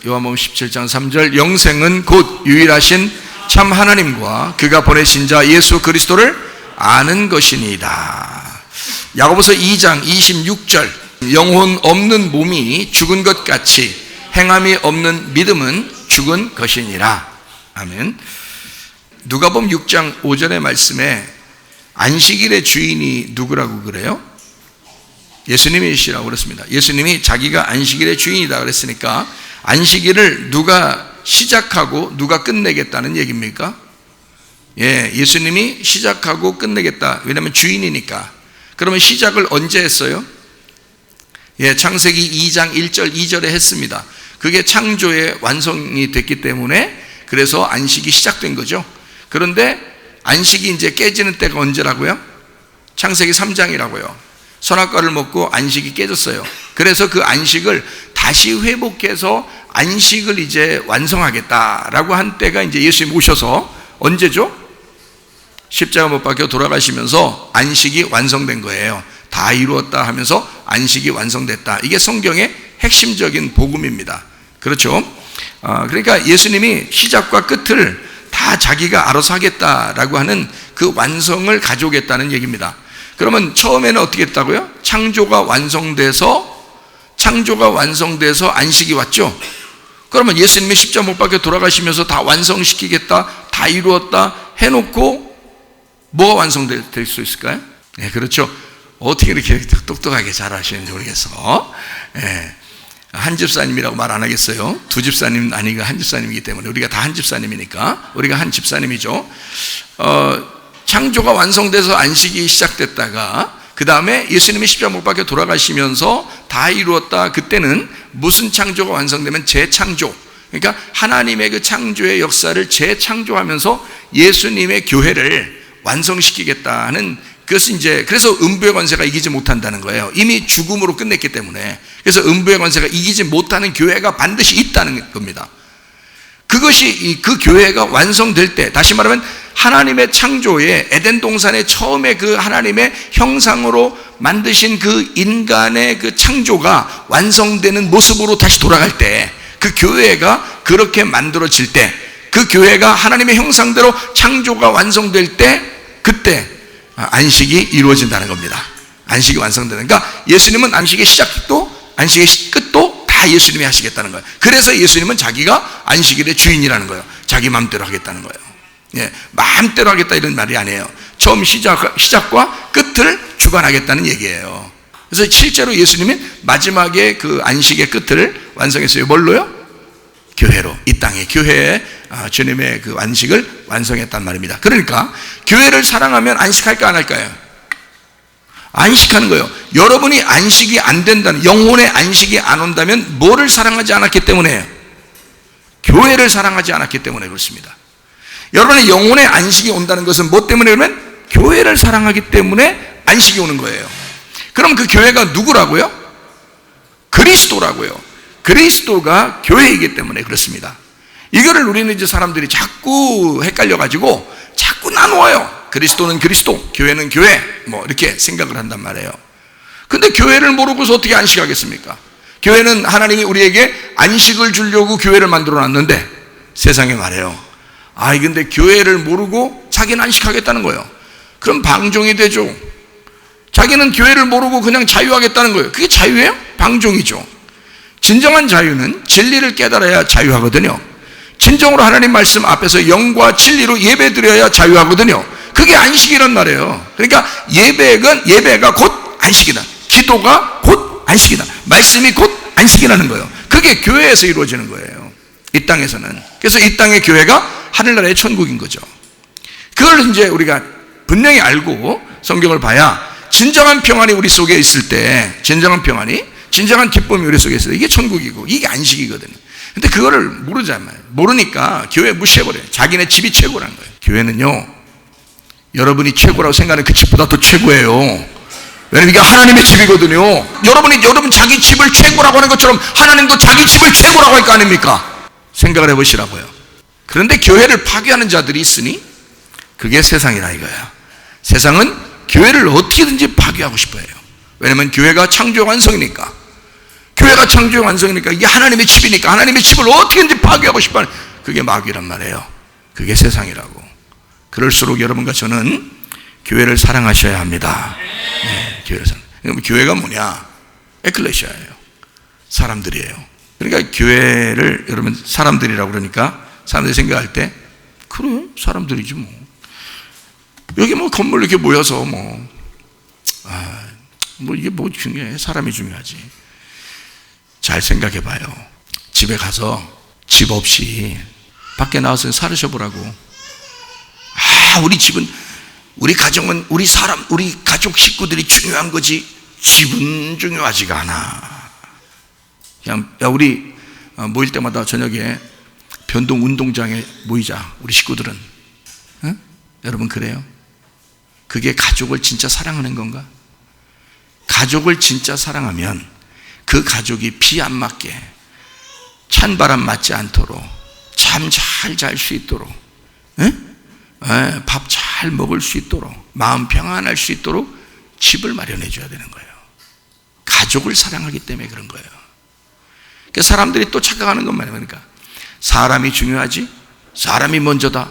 요한복음 17장 3절, 영생은 곧 유일하신 참 하나님과 그가 보내신 자 예수 그리스도를 아는 것이니이다. 야고보서 2장 26절, 영혼 없는 몸이 죽은 것 같이 행함이 없는 믿음은 죽은 것이니라. 아멘. 누가복음 6장 5절의 말씀에 안식일의 주인이 누구라고 그래요? 예수님이시라고 그랬습니다. 예수님이 자기가 안식일의 주인이다 그랬으니까 안식일을 누가 시작하고 누가 끝내겠다는 얘기입니까? 예, 예수님이 시작하고 끝내겠다. 왜냐하면 주인이니까. 그러면 시작을 언제 했어요? 예, 창세기 2장 1절 2절에 했습니다. 그게 창조의 완성이 됐기 때문에 그래서 안식이 시작된 거죠. 그런데 안식이 이제 깨지는 때가 언제라고요? 창세기 3장이라고요. 선악과를 먹고 안식이 깨졌어요. 그래서 그 안식을 다시 회복해서 안식을 이제 완성하겠다라고 한 때가 이제 예수님 오셔서 언제죠? 십자가 못 박혀 돌아가시면서 안식이 완성된 거예요. 다 이루었다 하면서 안식이 완성됐다. 이게 성경의 핵심적인 복음입니다. 그렇죠? 그러니까 예수님이 시작과 끝을 다 자기가 알아서 하겠다라고 하는 그 완성을 가져오겠다는 얘기입니다. 그러면 처음에는 어떻게 했다고요? 창조가 완성돼서 안식이 왔죠. 그러면 예수님이 십자가 못 박혀 돌아가시면서 다 완성시키겠다, 다 이루었다 해놓고 뭐가 완성될 수 있을까요? 네, 그렇죠. 어떻게 이렇게 똑똑하게 잘 하시는지 모르겠어. 네, 한 집사님이라고 말 안 하겠어요. 두 집사님 아니가 한 집사님이기 때문에 우리가 다 한 집사님이니까 우리가 한 집사님이죠. 창조가 완성돼서 안식이 시작됐다가 그 다음에 예수님이 십자가 못 박혀 돌아가시면서 다 이루었다. 그때는 무슨 창조가 완성되면 재창조, 그러니까 하나님의 그 창조의 역사를 재창조하면서 예수님의 교회를 완성시키겠다는, 그것은 이제 그래서 음부의 권세가 이기지 못한다는 거예요. 이미 죽음으로 끝냈기 때문에. 그래서 음부의 권세가 이기지 못하는 교회가 반드시 있다는 겁니다. 그것이 그 교회가 완성될 때, 다시 말하면 하나님의 창조에 에덴 동산의 처음에 그 하나님의 형상으로 만드신 그 인간의 그 창조가 완성되는 모습으로 다시 돌아갈 때, 그 교회가 그렇게 만들어질 때, 그 교회가 하나님의 형상대로 창조가 완성될 때, 그때 안식이 이루어진다는 겁니다. 안식이 완성되는. 그러니까 예수님은 안식의 시작도 안식의 끝도 다 예수님이 하시겠다는 거예요. 그래서 예수님은 자기가 안식일의 주인이라는 거예요. 자기 마음대로 하겠다는 거예요. 예, 마음대로 하겠다 이런 말이 아니에요. 처음 시작과 끝을 주관하겠다는 얘기예요. 그래서 실제로 예수님은 마지막에 그 안식의 끝을 완성했어요. 뭘로요? 교회로. 이 땅의 교회에 주님의 그 안식을 완성했단 말입니다. 그러니까 교회를 사랑하면 안식할까 안 할까요? 안식하는 거예요. 여러분이 안식이 안 된다는, 영혼의 안식이 안 온다면 뭐를 사랑하지 않았기 때문에? 교회를 사랑하지 않았기 때문에 그렇습니다. 여러분의 영혼의 안식이 온다는 것은 뭐 때문에? 그러면 교회를 사랑하기 때문에 안식이 오는 거예요. 그럼 그 교회가 누구라고요? 그리스도라고요. 그리스도가 교회이기 때문에 그렇습니다. 이거를 우리는 이제 사람들이 자꾸 헷갈려가지고 자꾸 나누어요. 그리스도는 그리스도, 교회는 교회, 뭐 이렇게 생각을 한단 말이에요. 근데 교회를 모르고서 어떻게 안식하겠습니까? 교회는 하나님이 우리에게 안식을 주려고 교회를 만들어 놨는데 세상에 말해요. 근데 교회를 모르고 자기는 안식하겠다는 거예요. 그럼 방종이 되죠. 자기는 교회를 모르고 그냥 자유하겠다는 거예요. 그게 자유예요? 방종이죠. 진정한 자유는 진리를 깨달아야 자유하거든요. 진정으로 하나님 말씀 앞에서 영과 진리로 예배드려야 자유하거든요. 그게 안식이란 말이에요. 그러니까 예배가 곧 안식이다. 기도가 곧 안식이다. 말씀이 곧 안식이라는 거예요. 그게 교회에서 이루어지는 거예요. 이 땅에서는. 그래서 이 땅의 교회가 하늘나라의 천국인 거죠. 그걸 이제 우리가 분명히 알고 성경을 봐야 진정한 평안이 우리 속에 있을 때, 진정한 기쁨이 우리 속에 있을 때 이게 천국이고 이게 안식이거든요. 근데 그거를 모르잖아요. 모르니까 교회 무시해버려요. 자기네 집이 최고라는 거예요. 교회는요, 여러분이 최고라고 생각하는 그 집보다 더 최고예요. 왜냐면 이게 하나님의 집이거든요. 여러분 자기 집을 최고라고 하는 것처럼 하나님도 자기 집을 최고라고 할 거 아닙니까? 생각을 해보시라고요. 그런데 교회를 파괴하는 자들이 있으니 그게 세상이라 이거야. 세상은 교회를 어떻게든지 파괴하고 싶어해요. 왜냐면 교회가 창조 완성이니까. 교회가 창조의 완성이니까 이게 하나님의 집이니까 하나님의 집을 어떻게든지 파괴하고 싶어하는 그게 마귀란 말이에요. 그게 세상이라고. 그럴수록 여러분과 저는 교회를 사랑하셔야 합니다. 네, 교회를 사랑. 교회가 뭐냐? 에클레시아예요. 사람들이에요. 그러니까 교회를 여러분 사람들이라고 그러니까 사람들이 생각할 때 그래 사람들이지 뭐. 여기 뭐 건물 이렇게 모여서 뭐 이게 뭐 중요해? 사람이 중요하지. 잘 생각해 봐요. 집에 가서 집 없이 밖에 나와서 살으셔보라고. 우리 집은, 우리 가정은, 우리 사람, 우리 가족 식구들이 중요한 거지 집은 중요하지가 않아. 그냥 우리 모일 때마다 저녁에 변동 운동장에 모이자. 우리 식구들은. 응? 여러분 그래요? 그게 가족을 진짜 사랑하는 건가? 가족을 진짜 사랑하면 그 가족이 비 안 맞게 찬바람 맞지 않도록 잠 잘 잘 수 있도록 밥 잘 먹을 수 있도록 마음 평안할 수 있도록 집을 마련해 줘야 되는 거예요. 가족을 사랑하기 때문에 그런 거예요. 그러니까 사람들이 또 착각하는 것만 그러니까 사람이 중요하지? 사람이 먼저다.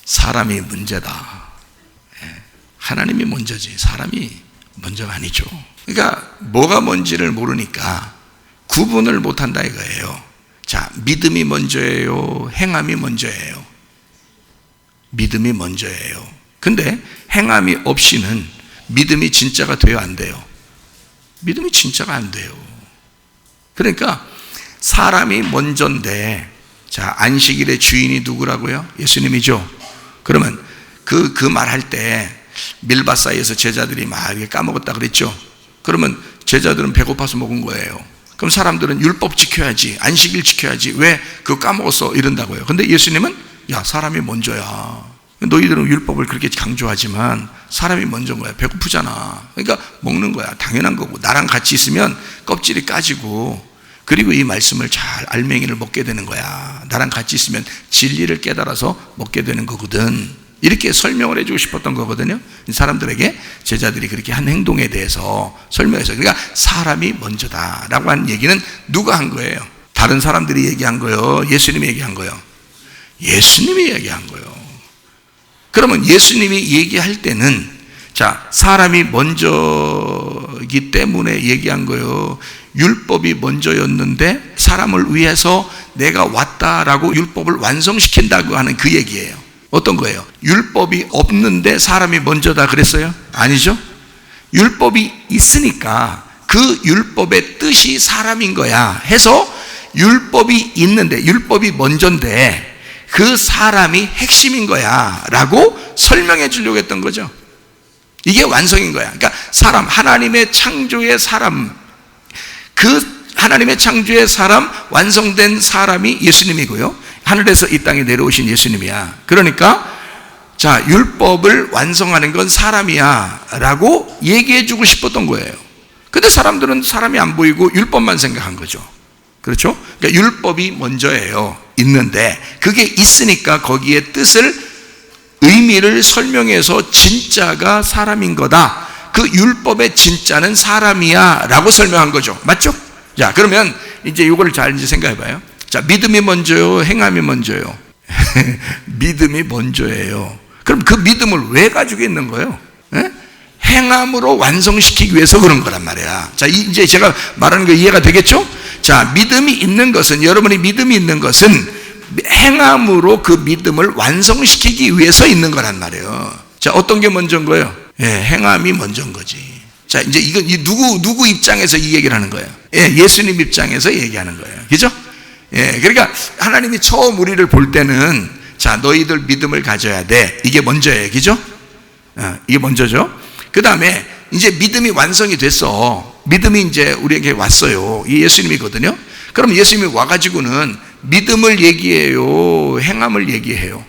사람이 문제다. 하나님이 먼저지 사람이 먼저가 아니죠. 그러니까 뭐가 뭔지를 모르니까 구분을 못한다 이거예요. 자, 믿음이 먼저예요? 행함이 먼저예요? 믿음이 먼저예요. 근데 행함이 없이는 믿음이 진짜가 돼요, 안 돼요? 믿음이 진짜가 안 돼요. 그러니까 사람이 먼저인데, 자, 안식일의 주인이 누구라고요? 예수님이죠. 그러면 그 말할 때 밀밭 사이에서 제자들이 막 까먹었다 그랬죠. 그러면 제자들은 배고파서 먹은 거예요. 그럼 사람들은 율법 지켜야지, 안식일 지켜야지, 왜 그거 까먹었어 이런다고요. 근데 예수님은 야, 사람이 먼저야. 너희들은 율법을 그렇게 강조하지만 사람이 먼저인 거야. 배고프잖아. 그러니까 먹는 거야. 당연한 거고. 나랑 같이 있으면 껍질이 까지고, 그리고 이 말씀을 잘 알맹이를 먹게 되는 거야. 나랑 같이 있으면 진리를 깨달아서 먹게 되는 거거든. 이렇게 설명을 해주고 싶었던 거거든요. 사람들에게 제자들이 그렇게 한 행동에 대해서 설명해서, 그러니까 사람이 먼저다라고 한 얘기는 누가 한 거예요? 다른 사람들이 얘기한 거예요? 예수님이 얘기한 거예요? 예수님이 얘기한 거예요. 그러면 예수님이 얘기할 때는, 자, 사람이 먼저이기 때문에 얘기한 거예요? 율법이 먼저였는데 사람을 위해서 내가 왔다라고 율법을 완성시킨다고 하는 그 얘기예요. 어떤 거예요? 율법이 없는데 사람이 먼저다 그랬어요? 아니죠. 율법이 있으니까 그 율법의 뜻이 사람인 거야 해서 율법이 있는데, 율법이 먼저인데 그 사람이 핵심인 거야 라고 설명해 주려고 했던 거죠. 이게 완성인 거야. 그러니까 사람, 하나님의 창조의 사람, 그 하나님의 창조의 사람, 완성된 사람이 예수님이고요. 하늘에서 이 땅에 내려오신 예수님이야. 그러니까 자, 율법을 완성하는 건 사람이야 라고 얘기해 주고 싶었던 거예요. 근데 사람들은 사람이 안 보이고 율법만 생각한 거죠. 그렇죠? 그러니까 율법이 먼저예요. 있는데 그게 있으니까 거기에 뜻을, 의미를 설명해서 진짜가 사람인 거다. 그 율법의 진짜는 사람이야 라고 설명한 거죠. 맞죠? 자, 그러면 이제 이거를 잘 이제 생각해 봐요. 자, 믿음이 먼저요? 행함이 먼저요? 믿음이 먼저예요. 그럼 그 믿음을 왜 가지고 있는 거예요? 행함으로 완성시키기 위해서 그런 거란 말이야. 자, 이제 제가 말하는 거 이해가 되겠죠? 자, 믿음이 있는 것은, 여러분이 믿음이 있는 것은 행함으로 그 믿음을 완성시키기 위해서 있는 거란 말이에요. 자, 어떤 게 먼저인 거예요? 행함이 먼저인 거지. 자, 이제 이건 누구 입장에서 이 얘기를 하는 거예요? 예수님 입장에서 얘기하는 거예요. 그죠? 그러니까 하나님이 처음 우리를 볼 때는, 자, 너희들 믿음을 가져야 돼. 이게 먼저예요. 그죠? 이게 먼저죠. 그 다음에 이제 믿음이 완성이 됐어. 믿음이 이제 우리에게 왔어요. 이 예수님이거든요. 그럼 예수님이 와가지고는 믿음을 얘기해요? 행함을 얘기해요?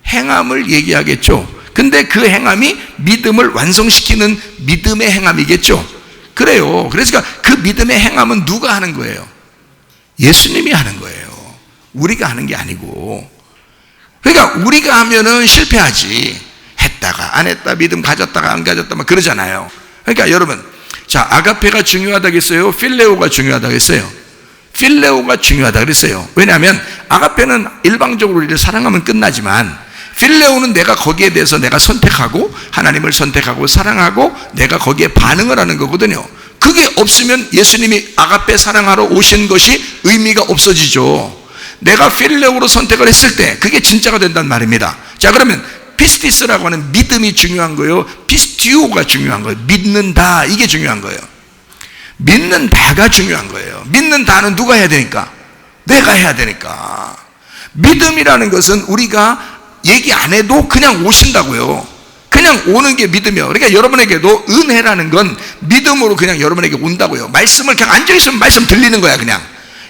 행함을 얘기하겠죠. 근데 그 행함이 믿음을 완성시키는 믿음의 행함이겠죠. 그래요. 그래서 그 믿음의 행함은 누가 하는 거예요? 예수님이 하는 거예요. 우리가 하는 게 아니고. 그러니까 우리가 하면은 실패하지. 했다가 안 했다, 믿음 가졌다가 안 가졌다 막 그러잖아요. 그러니까 여러분, 자, 아가페가 중요하다겠어요? 필레오가 중요하다겠어요? 필레오가 중요하다 그랬어요. 왜냐하면 아가페는 일방적으로 우리를 사랑하면 끝나지만 필레오는 내가 거기에 대해서 내가 선택하고 하나님을 선택하고 사랑하고 내가 거기에 반응을 하는 거거든요. 그게 없으면 예수님이 아가페 사랑하러 오신 것이 의미가 없어지죠. 내가 필레오로 선택을 했을 때 그게 진짜가 된단 말입니다. 자, 그러면 피스티스라고 하는 믿음이 중요한 거예요? 피스티오가 중요한 거예요? 믿는다, 이게 중요한 거예요. 믿는다가 중요한 거예요. 믿는다는 누가 해야 되니까? 내가 해야 되니까. 믿음이라는 것은 우리가 얘기 안 해도 그냥 오신다고요. 그냥 오는 게 믿음이에요. 그러니까 여러분에게도 은혜라는 건 믿음으로 그냥 여러분에게 온다고요. 말씀을 그냥 앉아있으면 말씀 들리는 거야. 그냥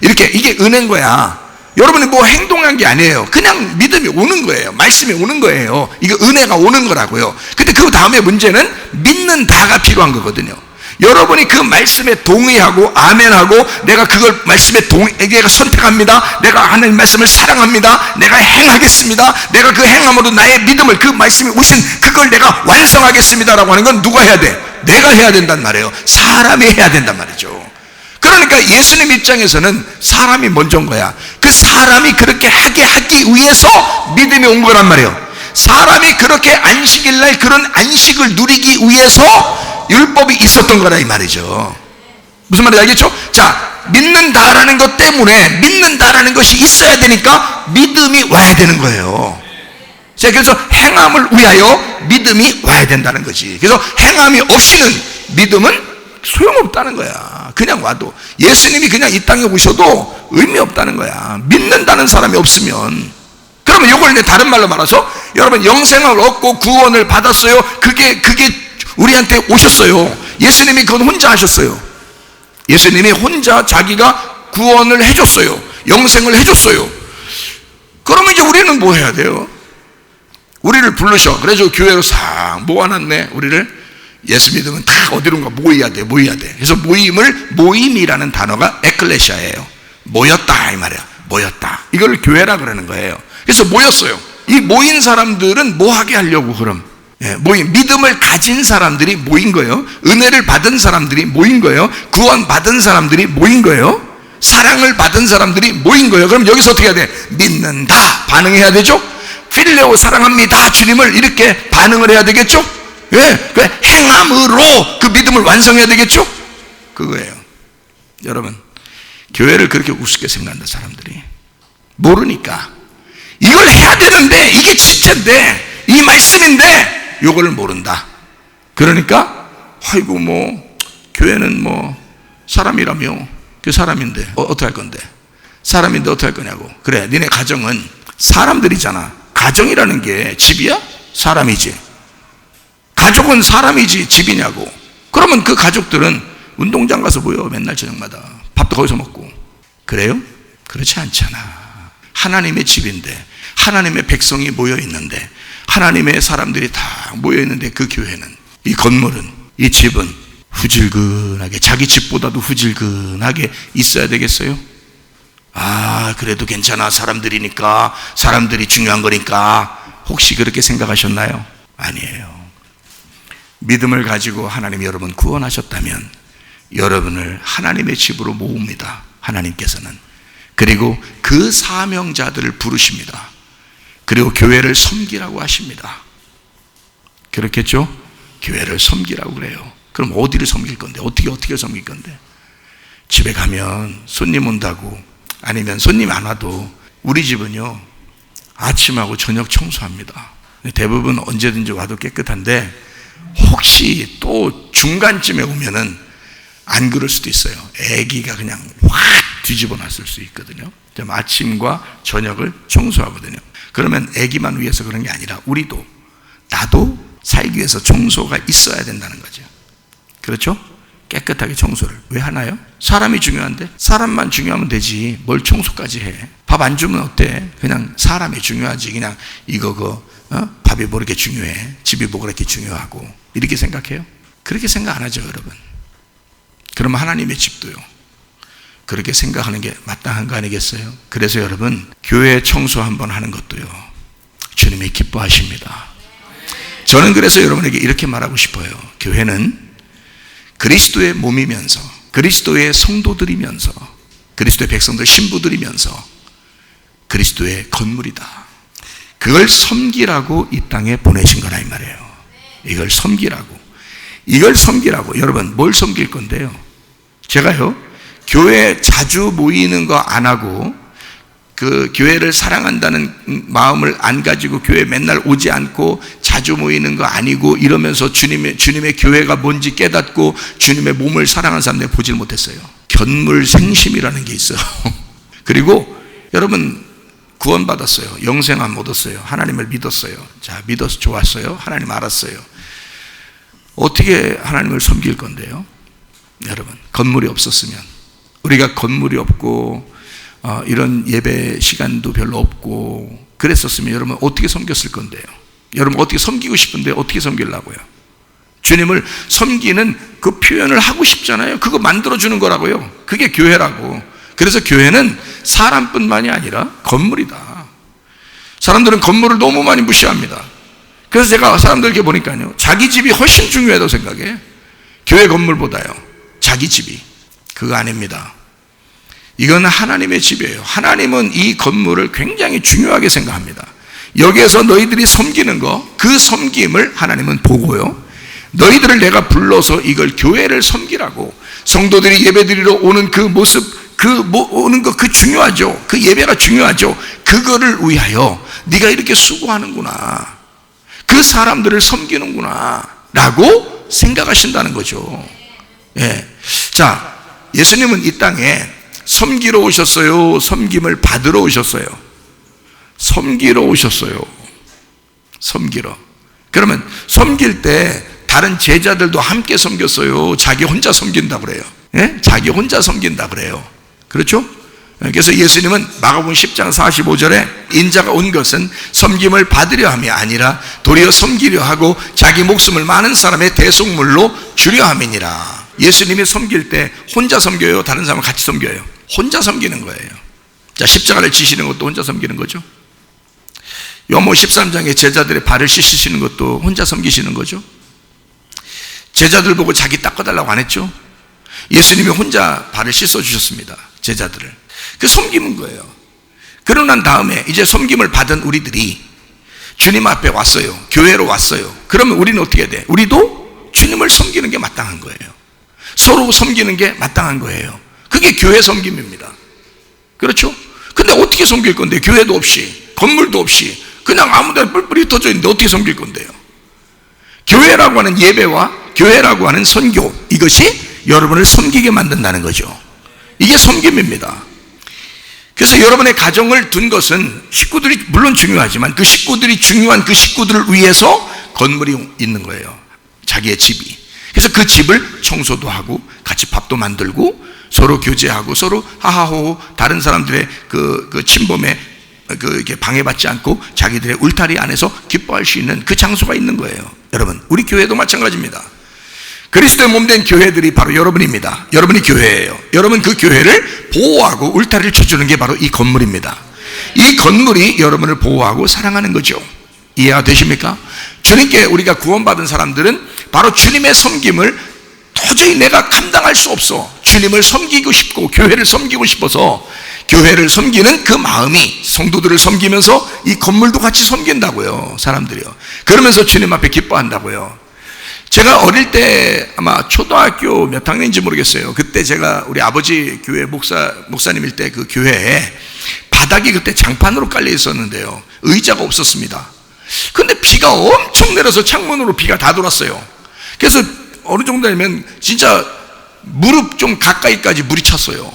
이렇게, 이게 은혜인 거야. 여러분이 뭐 행동한 게 아니에요. 그냥 믿음이 오는 거예요. 말씀이 오는 거예요. 이거 은혜가 오는 거라고요. 근데 그 다음에 문제는 믿는다가 필요한 거거든요. 여러분이 그 말씀에 동의하고 아멘하고 내가 그걸 말씀에 내가 선택합니다. 내가 하나님 말씀을 사랑합니다. 내가 행하겠습니다. 내가 그 행함으로 나의 믿음을 그 말씀이 오신 그걸 내가 완성하겠습니다라고 하는 건 누가 해야 돼? 내가 해야 된단 말이에요. 사람이 해야 된단 말이죠. 그러니까 예수님 입장에서는 사람이 먼저인 거야. 그 사람이 그렇게 하게 하기 위해서 믿음이 온 거란 말이에요. 사람이 그렇게 안식일 날 그런 안식을 누리기 위해서 율법이 있었던 거라 이 말이죠. 무슨 말인지 알겠죠? 자, 믿는다라는 것 때문에 믿는다라는 것이 있어야 되니까 믿음이 와야 되는 거예요. 자, 그래서 행함을 위하여 믿음이 와야 된다는 거지. 그래서 행함이 없이는 믿음은 소용없다는 거야. 그냥 와도 예수님이 그냥 이 땅에 오셔도 의미 없다는 거야. 믿는다는 사람이 없으면. 그러면 이걸 다른 말로 말해서 여러분 영생을 얻고 구원을 받았어요. 그게 우리한테 오셨어요. 예수님이 그건 혼자 하셨어요. 예수님이 혼자 자기가 구원을 해줬어요. 영생을 해줬어요. 그러면 이제 우리는 뭐 해야 돼요? 우리를 부르셔. 그래서 교회로 싹 모아놨네. 우리를 예수 믿으면 다 어디론가 모여야 돼. 그래서 모임이라는 단어가 에클레시아예요. 모였다 이 말이야. 모였다. 이걸 교회라 그러는 거예요. 그래서 모였어요. 이 모인 사람들은 뭐 하게 하려고 그럼? 믿음을 가진 사람들이 모인 거예요. 은혜를 받은 사람들이 모인 거예요. 구원 받은 사람들이 모인 거예요. 사랑을 받은 사람들이 모인 거예요. 그럼 여기서 어떻게 해야 돼? 믿는다. 반응해야 되죠? 필레오 사랑합니다. 주님을 이렇게 반응을 해야 되겠죠? 그 행함으로 그 믿음을 완성해야 되겠죠? 그거예요. 여러분, 교회를 그렇게 우습게 생각한다 사람들이. 모르니까. 이걸 해야 되는데 이게 지체인데 이 말씀인데 요거를 모른다. 그러니까 아이고 뭐 교회는 뭐 사람이라며. 그 사람인데 어떻게 할 건데? 사람인데 어떻게 할 거냐고. 그래, 니네 가정은 사람들이잖아. 가정이라는 게 집이야? 사람이지. 가족은 사람이지 집이냐고. 그러면 그 가족들은 운동장 가서 모여. 맨날 저녁마다 밥도 거기서 먹고. 그래요? 그렇지 않잖아. 하나님의 집인데 하나님의 백성이 모여 있는데 하나님의 사람들이 다 모여 있는데 그 교회는, 이 건물은, 이 집은 후질근하게, 자기 집보다도 후질근하게 있어야 되겠어요? 아, 그래도 괜찮아. 사람들이니까, 사람들이 중요한 거니까. 혹시 그렇게 생각하셨나요? 아니에요. 믿음을 가지고 하나님이 여러분 구원하셨다면 여러분을 하나님의 집으로 모읍니다. 하나님께서는. 그리고 그 사명자들을 부르십니다. 그리고 교회를 섬기라고 하십니다. 그렇겠죠? 교회를 섬기라고 그래요. 그럼 어디를 섬길 건데? 어떻게 섬길 건데? 집에 가면 손님 온다고, 아니면 손님 안 와도 우리 집은요 아침하고 저녁 청소합니다. 대부분 언제든지 와도 깨끗한데 혹시 또 중간쯤에 오면은 안 그럴 수도 있어요. 애기가 그냥 확 뒤집어 놨을 수 있거든요. 아침과 저녁을 청소하거든요. 그러면 애기만 위해서 그런 게 아니라 우리도, 나도 살기 위해서 청소가 있어야 된다는 거죠. 그렇죠? 깨끗하게 청소를 왜 하나요? 사람이 중요한데 사람만 중요하면 되지 뭘 청소까지 해. 밥 안 주면 어때? 그냥 사람이 중요하지. 그냥 밥이 뭐 이렇게 중요해? 집이 뭐 그렇게 중요하고 이렇게 생각해요? 그렇게 생각 안 하죠 여러분. 그러면 하나님의 집도요 그렇게 생각하는 게 마땅한 거 아니겠어요? 그래서 여러분, 교회 청소 한번 하는 것도요 주님이 기뻐하십니다. 저는 그래서 여러분에게 이렇게 말하고 싶어요. 교회는 그리스도의 몸이면서, 그리스도의 성도들이면서, 그리스도의 백성들 신부들이면서 그리스도의 건물이다. 그걸 섬기라고 이 땅에 보내신 거라 이 말이에요. 이걸 섬기라고. 이걸 섬기라고. 여러분, 뭘 섬길 건데요? 제가요, 교회 자주 모이는 거 안 하고, 그 교회를 사랑한다는 마음을 안 가지고 교회 맨날 오지 않고 자주 모이는 거 아니고 이러면서 주님의 교회가 뭔지 깨닫고 주님의 몸을 사랑하는 사람들 보질 못했어요. 견물생심이라는 게 있어요. 그리고 여러분, 구원받았어요. 영생함 얻었어요. 하나님을 믿었어요. 자, 믿어서 좋았어요. 하나님 알았어요. 어떻게 하나님을 섬길 건데요? 여러분, 건물이 없었으면, 우리가 건물이 없고 이런 예배 시간도 별로 없고 그랬었으면 여러분 어떻게 섬겼을 건데요? 여러분 어떻게 섬기고 싶은데 어떻게 섬기려고요? 주님을 섬기는 그 표현을 하고 싶잖아요. 그거 만들어주는 거라고요. 그게 교회라고. 그래서 교회는 사람뿐만이 아니라 건물이다. 사람들은 건물을 너무 많이 무시합니다. 그래서 제가 사람들에게 보니까요, 자기 집이 훨씬 중요하다고 생각해. 교회 건물보다요. 자기 집이. 그거 아닙니다. 이건 하나님의 집이에요. 하나님은 이 건물을 굉장히 중요하게 생각합니다. 여기에서 너희들이 섬기는 거, 그 섬김을 하나님은 보고요, 너희들을 내가 불러서 이걸 교회를 섬기라고, 성도들이 예배드리러 오는 그 모습, 오는 거 그 중요하죠. 그 예배가 중요하죠. 그거를 위하여 네가 이렇게 수고하는구나, 그 사람들을 섬기는구나 라고 생각하신다는 거죠. 예. 자, 예수님은 이 땅에 섬기러 오셨어요? 섬김을 받으러 오셨어요? 섬기러 오셨어요. 섬기러. 그러면 섬길 때 다른 제자들도 함께 섬겼어요? 자기 혼자 섬긴다고 그래요? 예? 자기 혼자 섬긴다 그래요. 그렇죠? 그래서 예수님은 마가복음 10장 45절에 인자가 온 것은 섬김을 받으려 함이 아니라 도리어 섬기려 하고 자기 목숨을 많은 사람의 대속물로 주려 함이니라. 예수님이 섬길 때 혼자 섬겨요? 다른 사람을 같이 섬겨요? 혼자 섬기는 거예요. 자, 십자가를 지시는 것도 혼자 섬기는 거죠. 요한복음 13장에 제자들의 발을 씻으시는 것도 혼자 섬기시는 거죠. 제자들 보고 자기 닦아달라고 안 했죠. 예수님이 혼자 발을 씻어주셨습니다. 제자들을. 그 섬기는 거예요. 그러고 난 다음에 이제 섬김을 받은 우리들이 주님 앞에 왔어요. 교회로 왔어요. 그러면 우리는 어떻게 해야 돼? 우리도 주님을 섬기는 게 마땅한 거예요. 서로 섬기는 게 마땅한 거예요. 그게 교회 섬김입니다. 그렇죠? 근데 어떻게 섬길 건데? 교회도 없이, 건물도 없이 그냥 아무데나 뿔뿔이 흩어져 있는데 어떻게 섬길 건데요? 교회라고 하는 예배와 교회라고 하는 선교, 이것이 여러분을 섬기게 만든다는 거죠. 이게 섬김입니다. 그래서 여러분의 가정을 둔 것은 식구들이 물론 중요하지만 그 식구들이 중요한 그 식구들을 위해서 건물이 있는 거예요. 자기의 집이. 그래서 그 집을 청소도 하고 같이 밥도 만들고 서로 교제하고 서로 하하호호 다른 사람들의 그 침범에 이렇게 방해받지 않고 자기들의 울타리 안에서 기뻐할 수 있는 그 장소가 있는 거예요. 여러분, 우리 교회도 마찬가지입니다. 그리스도의 몸된 교회들이 바로 여러분입니다. 여러분이 교회예요. 여러분 그 교회를 보호하고 울타리를 쳐주는 게 바로 이 건물입니다. 이 건물이 여러분을 보호하고 사랑하는 거죠. 이해가 되십니까? 주님께 우리가 구원받은 사람들은 바로 주님의 섬김을 도저히 내가 감당할 수 없어, 주님을 섬기고 싶고 교회를 섬기고 싶어서 교회를 섬기는 그 마음이 성도들을 섬기면서 이 건물도 같이 섬긴다고요. 사람들이요. 그러면서 주님 앞에 기뻐한다고요. 제가 어릴 때 아마 초등학교 몇 학년인지 모르겠어요. 그때 제가 우리 아버지 교회 목사님일 때 그 교회에 바닥이 그때 장판으로 깔려 있었는데요, 의자가 없었습니다. 근데 비가 엄청 내려서 창문으로 비가 다 돌았어요. 그래서 어느 정도 되면 진짜 무릎 좀 가까이까지 물이 찼어요.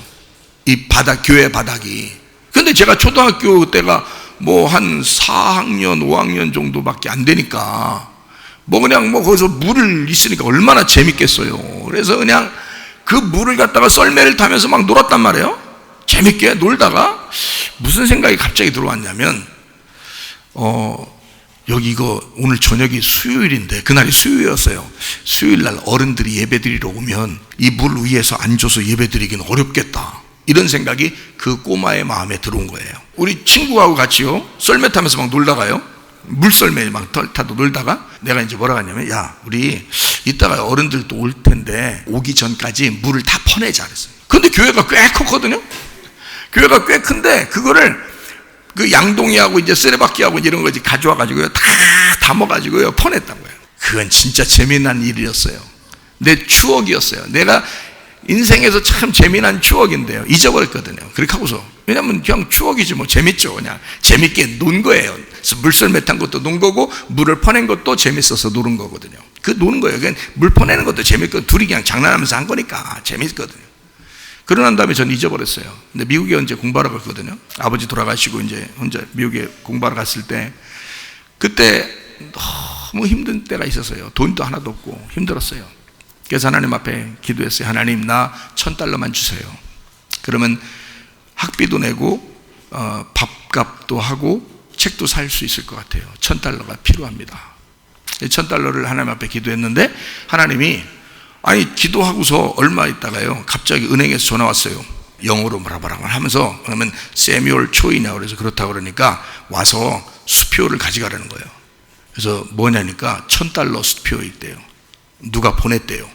이 바닥, 교회 바닥이. 근데 제가 초등학교 때가 뭐 한 4학년, 5학년 정도밖에 안 되니까 그냥 거기서 물을 있으니까 얼마나 재밌겠어요. 그래서 그냥 그 물을 갖다가 썰매를 타면서 막 놀았단 말이에요. 재밌게 놀다가 무슨 생각이 갑자기 들어왔냐면, 여기 이거 오늘 저녁이 수요일인데, 그날이 수요일이었어요. 수요일날 어른들이 예배드리러 오면 이 물 위에서 앉아서 예배드리기는 어렵겠다, 이런 생각이 그 꼬마의 마음에 들어온 거예요. 우리 친구하고 같이요 썰매 타면서 막 놀다가요, 물썰매 막 타도 놀다가 내가 이제 뭐라고 하냐면, 야, 우리 이따가 어른들 또 올 텐데 오기 전까지 물을 다 퍼내자 그랬어요. 근데 교회가 꽤 컸거든요. 교회가 꽤 큰데 그거를 그 양동이하고 이제 쓰레받기하고 이런 거 가져와가지고요, 다 담아가지고요 퍼냈다고요. 그건 진짜 재미난 일이었어요. 내 추억이었어요. 내가 인생에서 참 재미난 추억인데요, 잊어버렸거든요. 그렇게 하고서, 왜냐면 그냥 추억이지 뭐, 재밌죠. 그냥 재밌게 논 거예요. 물썰매 탄 것도 논 거고 물을 퍼낸 것도 재밌어서 노는 거거든요. 그 노는 거예요. 그냥 물 퍼내는 것도 재밌고, 둘이 그냥 장난하면서 한 거니까 재밌거든요. 그러고 난 다음에 전 잊어버렸어요. 근데 미국에 이제 공부하러 갔거든요. 아버지 돌아가시고 이제 혼자 미국에 공부하러 갔을 때, 그때 너무 힘든 때가 있었어요. 돈도 하나도 없고 힘들었어요. 그래서 하나님 앞에 기도했어요. 하나님, 나 $1,000만 주세요. 그러면 학비도 내고 밥값도 하고 책도 살 수 있을 것 같아요. $1,000가 필요합니다. $1,000를 하나님 앞에 기도했는데, 하나님이, 아니 기도하고서 얼마 있다가요 갑자기 은행에서 전화 왔어요. 영어로 뭐라고 하면서, 그러면 세뮤얼 초이냐 그래서 그렇다고 그러니까 와서 수표를 가져가라는 거예요. 그래서 뭐냐니까 $1,000 수표 있대요. 누가 보냈대요.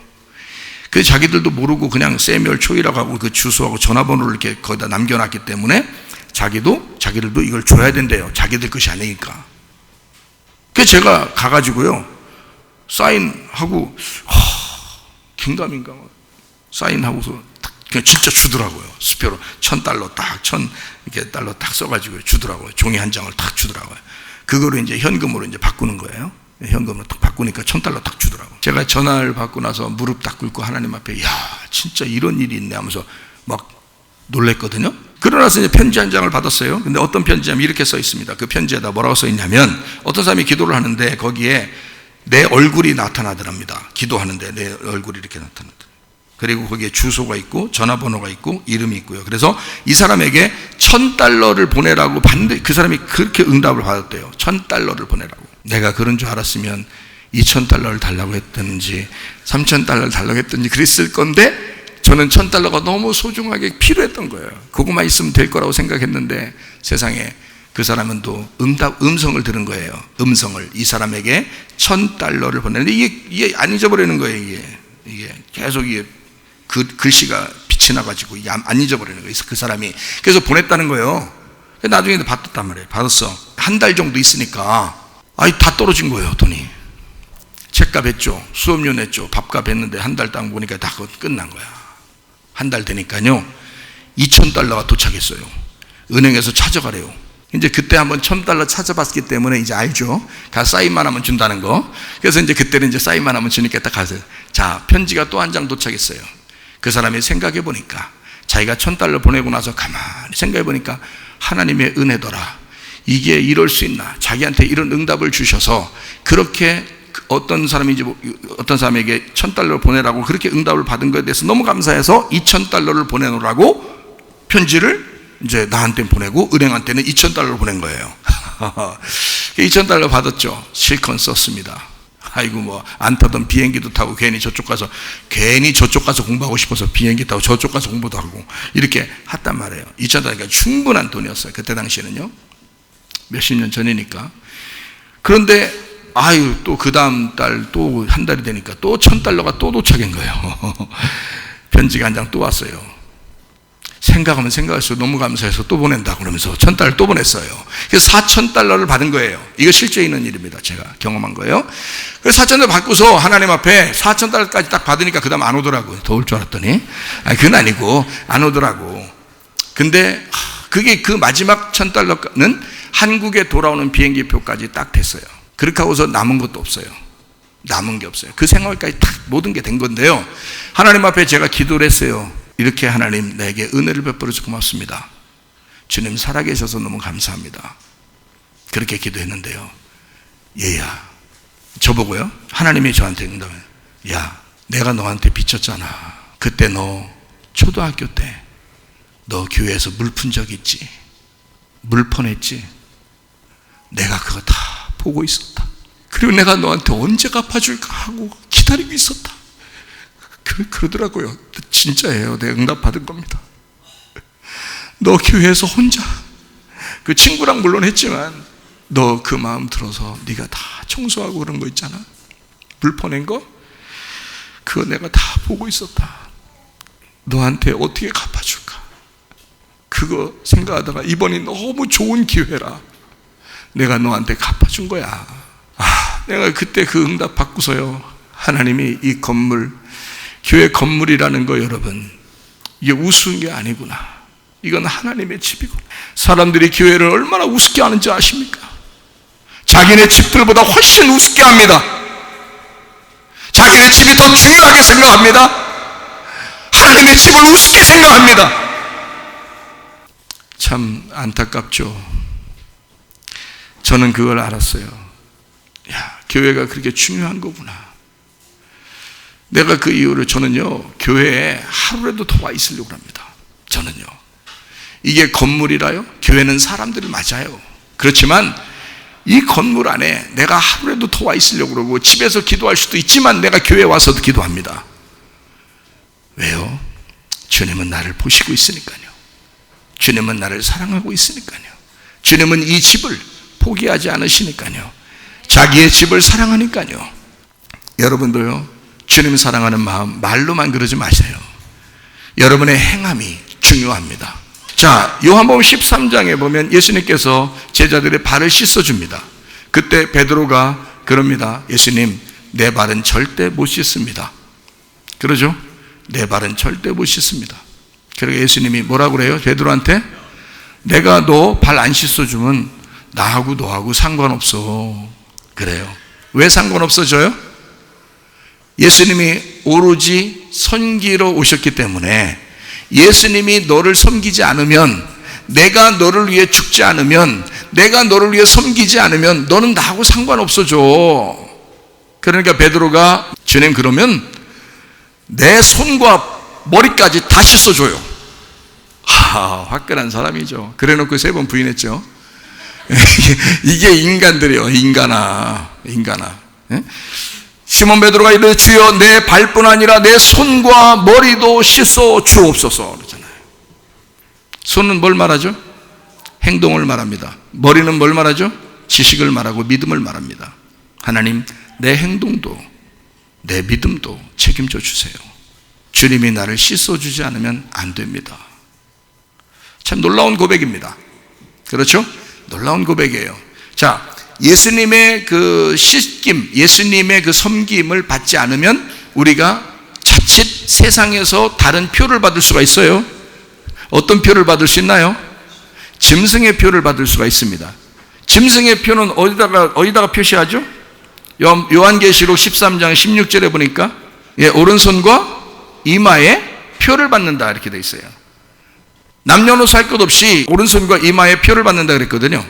그래서 자기들도 모르고 그냥 세뮤얼 초이라고 하고 그 주소하고 전화번호를 이렇게 거기다 남겨놨기 때문에 자기들도 이걸 줘야 된대요. 자기들 것이 아니니까. 그래서 제가 가가지고요 사인하고, 긴가민가 사인하고서 그냥 진짜 주더라고요. 수표로 $1,000 딱, $1,000 딱 써가지고 주더라고요. 종이 한 장을 딱 주더라고요. 그거를 이제 현금으로 이제 바꾸는 거예요. 현금으로 딱 바꾸니까 $1,000 딱 주더라고요. 제가 전화를 받고 나서 무릎 딱 꿇고 하나님 앞에, 야, 진짜 이런 일이 있네 하면서 막 놀랬거든요. 그러고 나서 이제 편지 한 장을 받았어요. 근데 어떤 편지냐면 이렇게 써 있습니다. 그 편지에다 뭐라고 써 있냐면, 어떤 사람이 기도를 하는데 거기에 내 얼굴이 나타나더랍니다. 기도하는데 내 얼굴이 이렇게 나타나더랍니다. 그리고 거기에 주소가 있고 전화번호가 있고 이름이 있고요. 그래서 이 사람에게 $1,000를 보내라고 반드시, 그 사람이 그렇게 응답을 받았대요. $1,000를 보내라고. 내가 그런 줄 알았으면 $2,000를 달라고 했든지 $3,000를 달라고 했든지 그랬을 건데, 저는 $1,000가 너무 소중하게 필요했던 거예요. 그거만 있으면 될 거라고 생각했는데, 세상에 그 사람은 또 음성을 들은 거예요. 음성을. 이 사람에게 $1,000를 보내는데 이게 안 잊어버리는 거예요. 이게 계속 이게 그 글씨가 빛이 나가지고 안 잊어버리는 거예요. 그 사람이. 그래서 보냈다는 거예요. 나중에 받았단 말이에요. 받았어. 한 달 정도 있으니까, 다 떨어진 거예요, 돈이. 책값 했죠. 수업료 냈죠. 밥값 했는데 한 달 딱 보니까 다 끝난 거야. 한 달 되니까요, $2,000가 도착했어요. 은행에서 찾아가래요. 이제 그때 한번 $1,000 찾아봤기 때문에 이제 알죠. 가서 사인만 하면 준다는 거. 그래서 이제 그때는 이제 사인만 하면 주니까 딱 가서, 자, 편지가 또 한 장 도착했어요. 그 사람이 생각해 보니까, 자기가 $1,000 보내고 나서 가만히 생각해 보니까, 하나님의 은혜더라. 이게 이럴 수 있나? 자기한테 이런 응답을 주셔서 그렇게 어떤 사람인지 어떤 사람에게 $1,000를 보내라고 그렇게 응답을 받은 것에 대해서 너무 감사해서 $2,000를 보내놓으라고 편지를 이제 나한테 보내고 은행한테는 $2,000를 보낸 거예요. $2,000 받았죠. 실컷 썼습니다. 아이고 뭐 안 타던 비행기도 타고 괜히 저쪽 가서 공부하고 싶어서 비행기 타고 저쪽 가서 공부도 하고 이렇게 했단 말이에요. $2,000이니까 충분한 돈이었어요. 그때 당시에는요. 몇십 년 전이니까. 그런데 또 그 다음 달 또 한 달이 되니까 또 $1,000가 또 도착한 거예요. 편지가 한 장 또 왔어요. 생각하면 생각할수록 너무 감사해서 또 보낸다 그러면서 $1,000또 보냈어요. 그래서 $4,000를 받은 거예요. 이거 실제 있는 일입니다. 제가 경험한 거예요. 그래서 $4,000 받고서 하나님 앞에 $4,000까지 딱 받으니까 그 다음 안 오더라고요. 더 올 줄 알았더니. 그건 아니고 안 오더라고. 근데 그게 그 마지막 $1,000는 한국에 돌아오는 비행기표까지 딱 됐어요. 그렇게 하고서 남은 것도 없어요. 남은 게 없어요. 그 생활까지 딱 모든 게 된 건데요. 하나님 앞에 제가 기도를 했어요. 이렇게 하나님 내게 은혜를 베풀어서 고맙습니다. 주님 살아계셔서 너무 감사합니다. 그렇게 기도했는데요. 얘야, 저보고요. 하나님이 저한테 응답해. 야, 내가 너한테 비쳤잖아. 그때 너 초등학교 때 너 교회에서 물 푼 적 있지? 물 퍼냈지? 내가 그거 다 보고 있었다. 그리고 내가 너한테 언제 갚아줄까 하고 기다리고 있었다. 그러더라고요. 진짜예요. 내가 응답 받은 겁니다. 너 교회에서 혼자, 그 친구랑 물론 했지만 너 그 마음 들어서 네가 다 청소하고 그런 거 있잖아, 물 퍼낸 거, 그거 내가 다 보고 있었다. 너한테 어떻게 갚아줄까? 그거 생각하다가 이번이 너무 좋은 기회라 내가 너한테 갚아준 거야. 내가 그때 그 응답 받고서요, 하나님이 이 건물, 교회 건물이라는 거, 여러분, 이게 우스운 게 아니구나, 이건 하나님의 집이구나. 사람들이 교회를 얼마나 우습게 하는지 아십니까? 자기네 집들보다 훨씬 우습게 합니다. 자기네 집이 더 중요하게 생각합니다. 하나님의 집을 우습게 생각합니다. 참 안타깝죠. 저는 그걸 알았어요. 야, 교회가 그렇게 중요한 거구나. 내가 그 이후로 저는요, 교회에 하루라도 더 와 있으려고 합니다. 저는요, 이게 건물이라요? 교회는 사람들이 맞아요. 그렇지만 이 건물 안에 내가 하루라도 더 와 있으려고 그러고, 집에서 기도할 수도 있지만 내가 교회에 와서도 기도합니다. 왜요? 주님은 나를 보시고 있으니까요. 주님은 나를 사랑하고 있으니까요. 주님은 이 집을 포기하지 않으시니까요. 자기의 집을 사랑하니까요. 여러분도요, 주님 사랑하는 마음 말로만 그러지 마세요. 여러분의 행함이 중요합니다. 자, 요한복음 13장에 보면 예수님께서 제자들의 발을 씻어줍니다. 그때 베드로가 그럽니다. 예수님, 내 발은 절대 못 씻습니다. 그러죠? 내 발은 절대 못 씻습니다. 그러니까 예수님이 뭐라고 그래요? 베드로한테, 내가 너 발 안 씻어주면 나하고 너하고 상관없어. 그래요. 왜 상관없어져요? 예수님이 오로지 섬기러 오셨기 때문에, 예수님이 너를 섬기지 않으면, 내가 너를 위해 죽지 않으면, 내가 너를 위해 섬기지 않으면 너는 나하고 상관없어져. 그러니까 베드로가, 주님 그러면 내 손과 머리까지 다 씻어줘요. 화끈한 사람이죠. 그래놓고 3번 부인했죠. 이게 인간들이에요. 인간아. 시몬 베드로가 이르되 주여, 내 발뿐 아니라 내 손과 머리도 씻어 주옵소서 그러잖아요. 손은 뭘 말하죠? 행동을 말합니다. 머리는 뭘 말하죠? 지식을 말하고 믿음을 말합니다. 하나님, 내 행동도 내 믿음도 책임져 주세요. 주님이 나를 씻어주지 않으면 안 됩니다. 참 놀라운 고백입니다. 그렇죠? 놀라운 고백이에요. 자, 예수님의 그 씻김, 예수님의 그 섬김을 받지 않으면 우리가 자칫 세상에서 다른 표를 받을 수가 있어요. 어떤 표를 받을 수 있나요? 짐승의 표를 받을 수가 있습니다. 짐승의 표는 어디다가 표시하죠? 요한계시록 13장 16절에 보니까, 오른손과 이마에 표를 받는다 이렇게 돼 있어요. 남녀노소 할 것 없이 오른손과 이마에 표를 받는다 그랬거든요.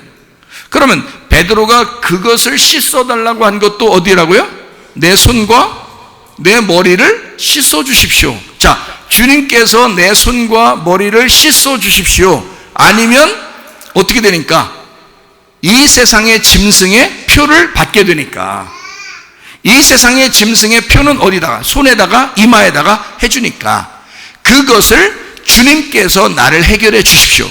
그러면 베드로가 그것을 씻어달라고 한 것도 어디라고요? 내 손과 내 머리를 씻어 주십시오. 자, 주님께서 내 손과 머리를 씻어 주십시오. 아니면 어떻게 되니까? 이 세상의 짐승의 표를 받게 되니까. 이 세상의 짐승의 표는 어디다가? 손에다가 이마에다가 해주니까 그것을 주님께서 나를 해결해 주십시오.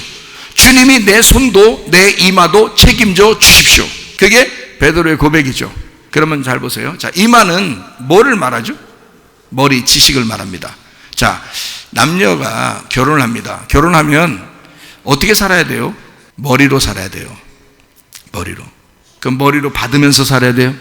주님이 내 손도 내 이마도 책임져 주십시오. 그게 베드로의 고백이죠. 그러면 잘 보세요. 자, 이마는 뭐를 말하죠? 머리, 지식을 말합니다. 자, 남녀가 결혼을 합니다. 결혼하면 어떻게 살아야 돼요? 머리로 살아야 돼요. 머리로. 그럼 머리로 받으면서 살아야 돼요?